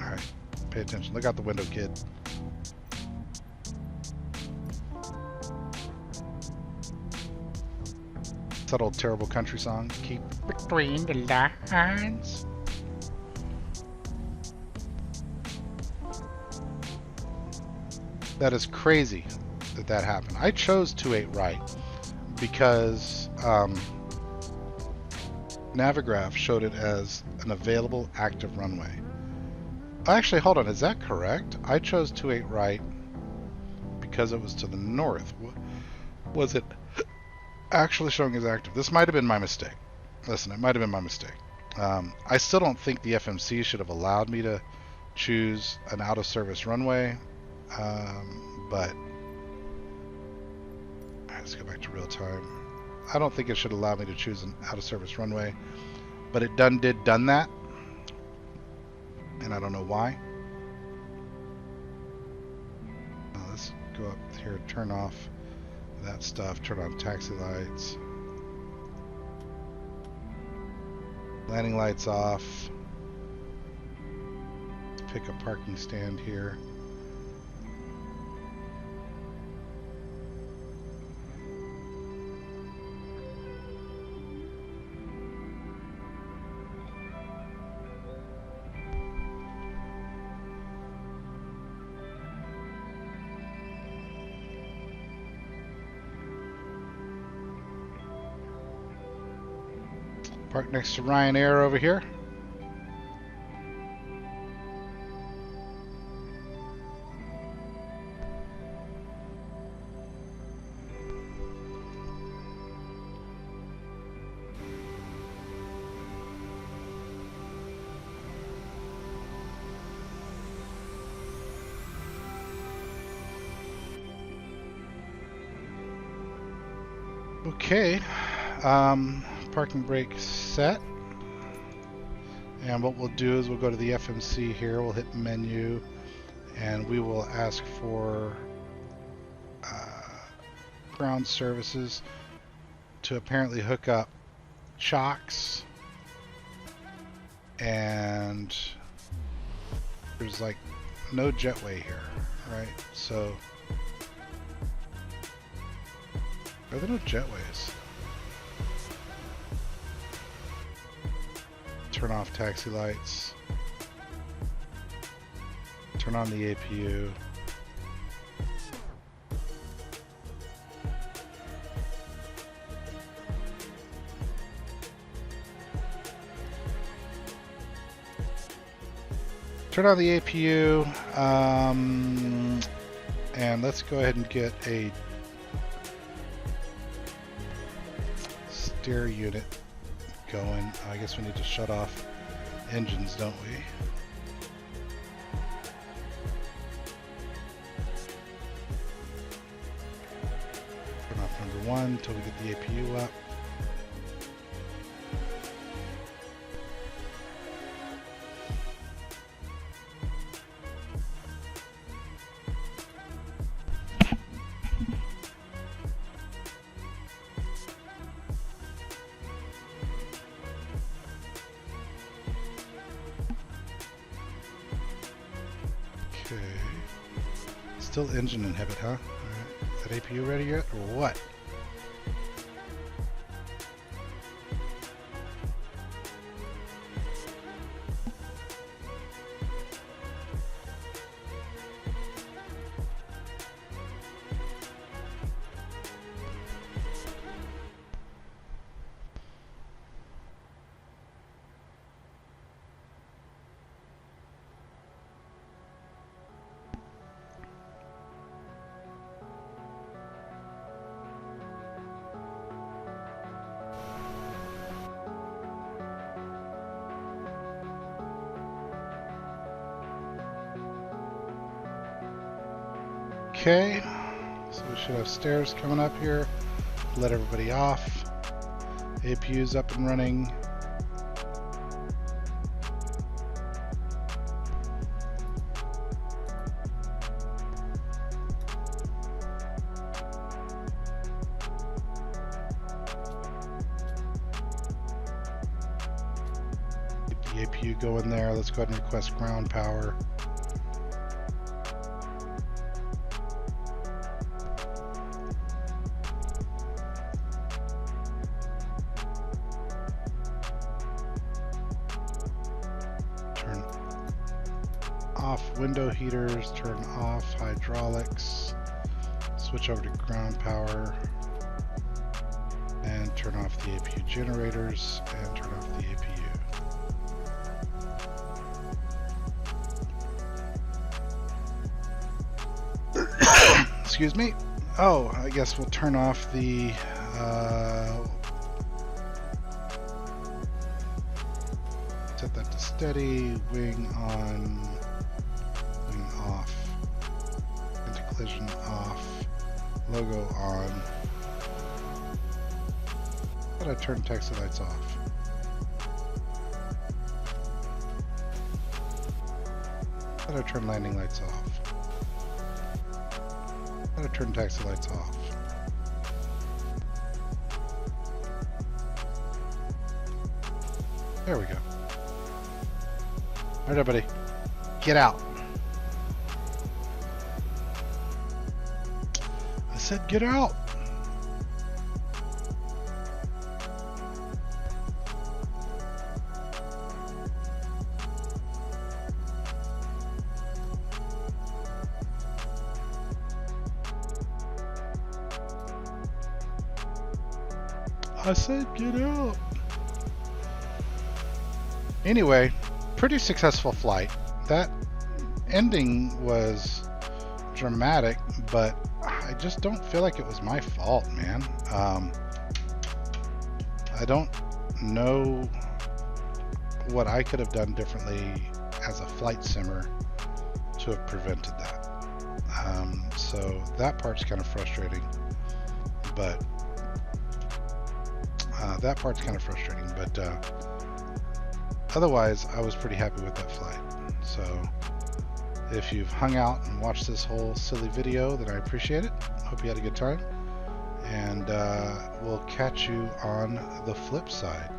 Alright. Pay attention. Look out the window, kid. It's that old terrible country song. Keep between the lines. That is crazy that that happened. I chose 28 right because Navigraph showed it as an available active runway. Actually, hold on, is that correct? I chose 28 right because it was to the north. Was it actually showing as active? This might have been my mistake. Listen, it might have been my mistake. I still don't think the FMC should have allowed me to choose an out-of-service runway, but let's go back to real time. I don't think it should allow me to choose an out-of-service runway, but it did that, and I don't know why. go up here, turn off that stuff, turn on taxi lights. Landing lights off. Let's pick a parking stand here. Park next to Ryanair over here. Okay. Parking brake set, and what we'll do is we'll go to the FMC here, we'll hit menu, and we will ask for ground services to apparently hook up chocks, and there's like no jetway here, right? So are there no jetways? Turn off taxi lights. Turn on the APU. Turn on the APU. And let's go ahead and get a steer unit going. I guess we need to shut off engines, don't we? Turn off number 1 until we get the APU up. Okay. Still engine inhibit, huh? Alright. Is that APU ready yet, or what? Okay, so we should have stairs coming up here. Let everybody off. APU's up and running. Get the APU going there. Let's go ahead and request ground power. Off window heaters, turn off hydraulics, switch over to ground power, and turn off the APU generators, and turn off the APU. Excuse me. Oh, I guess we'll turn off the set that to steady, wing on, wing off, anti-collision off, logo on. How did I turn taxi lights off? How did I turn landing lights off? Gotta turn taxi lights off. There we go. Alright, everybody, get out. I said get out. I said get out. Anyway, pretty successful flight. That ending was dramatic, but I just don't feel like it was my fault, man. I don't know what I could have done differently as a flight simmer to have prevented that. So that part's kind of frustrating, but otherwise I was pretty happy with that flight. So if you've hung out and watched this whole silly video, then I appreciate it. Hope you had a good time, and we'll catch you on the flip side.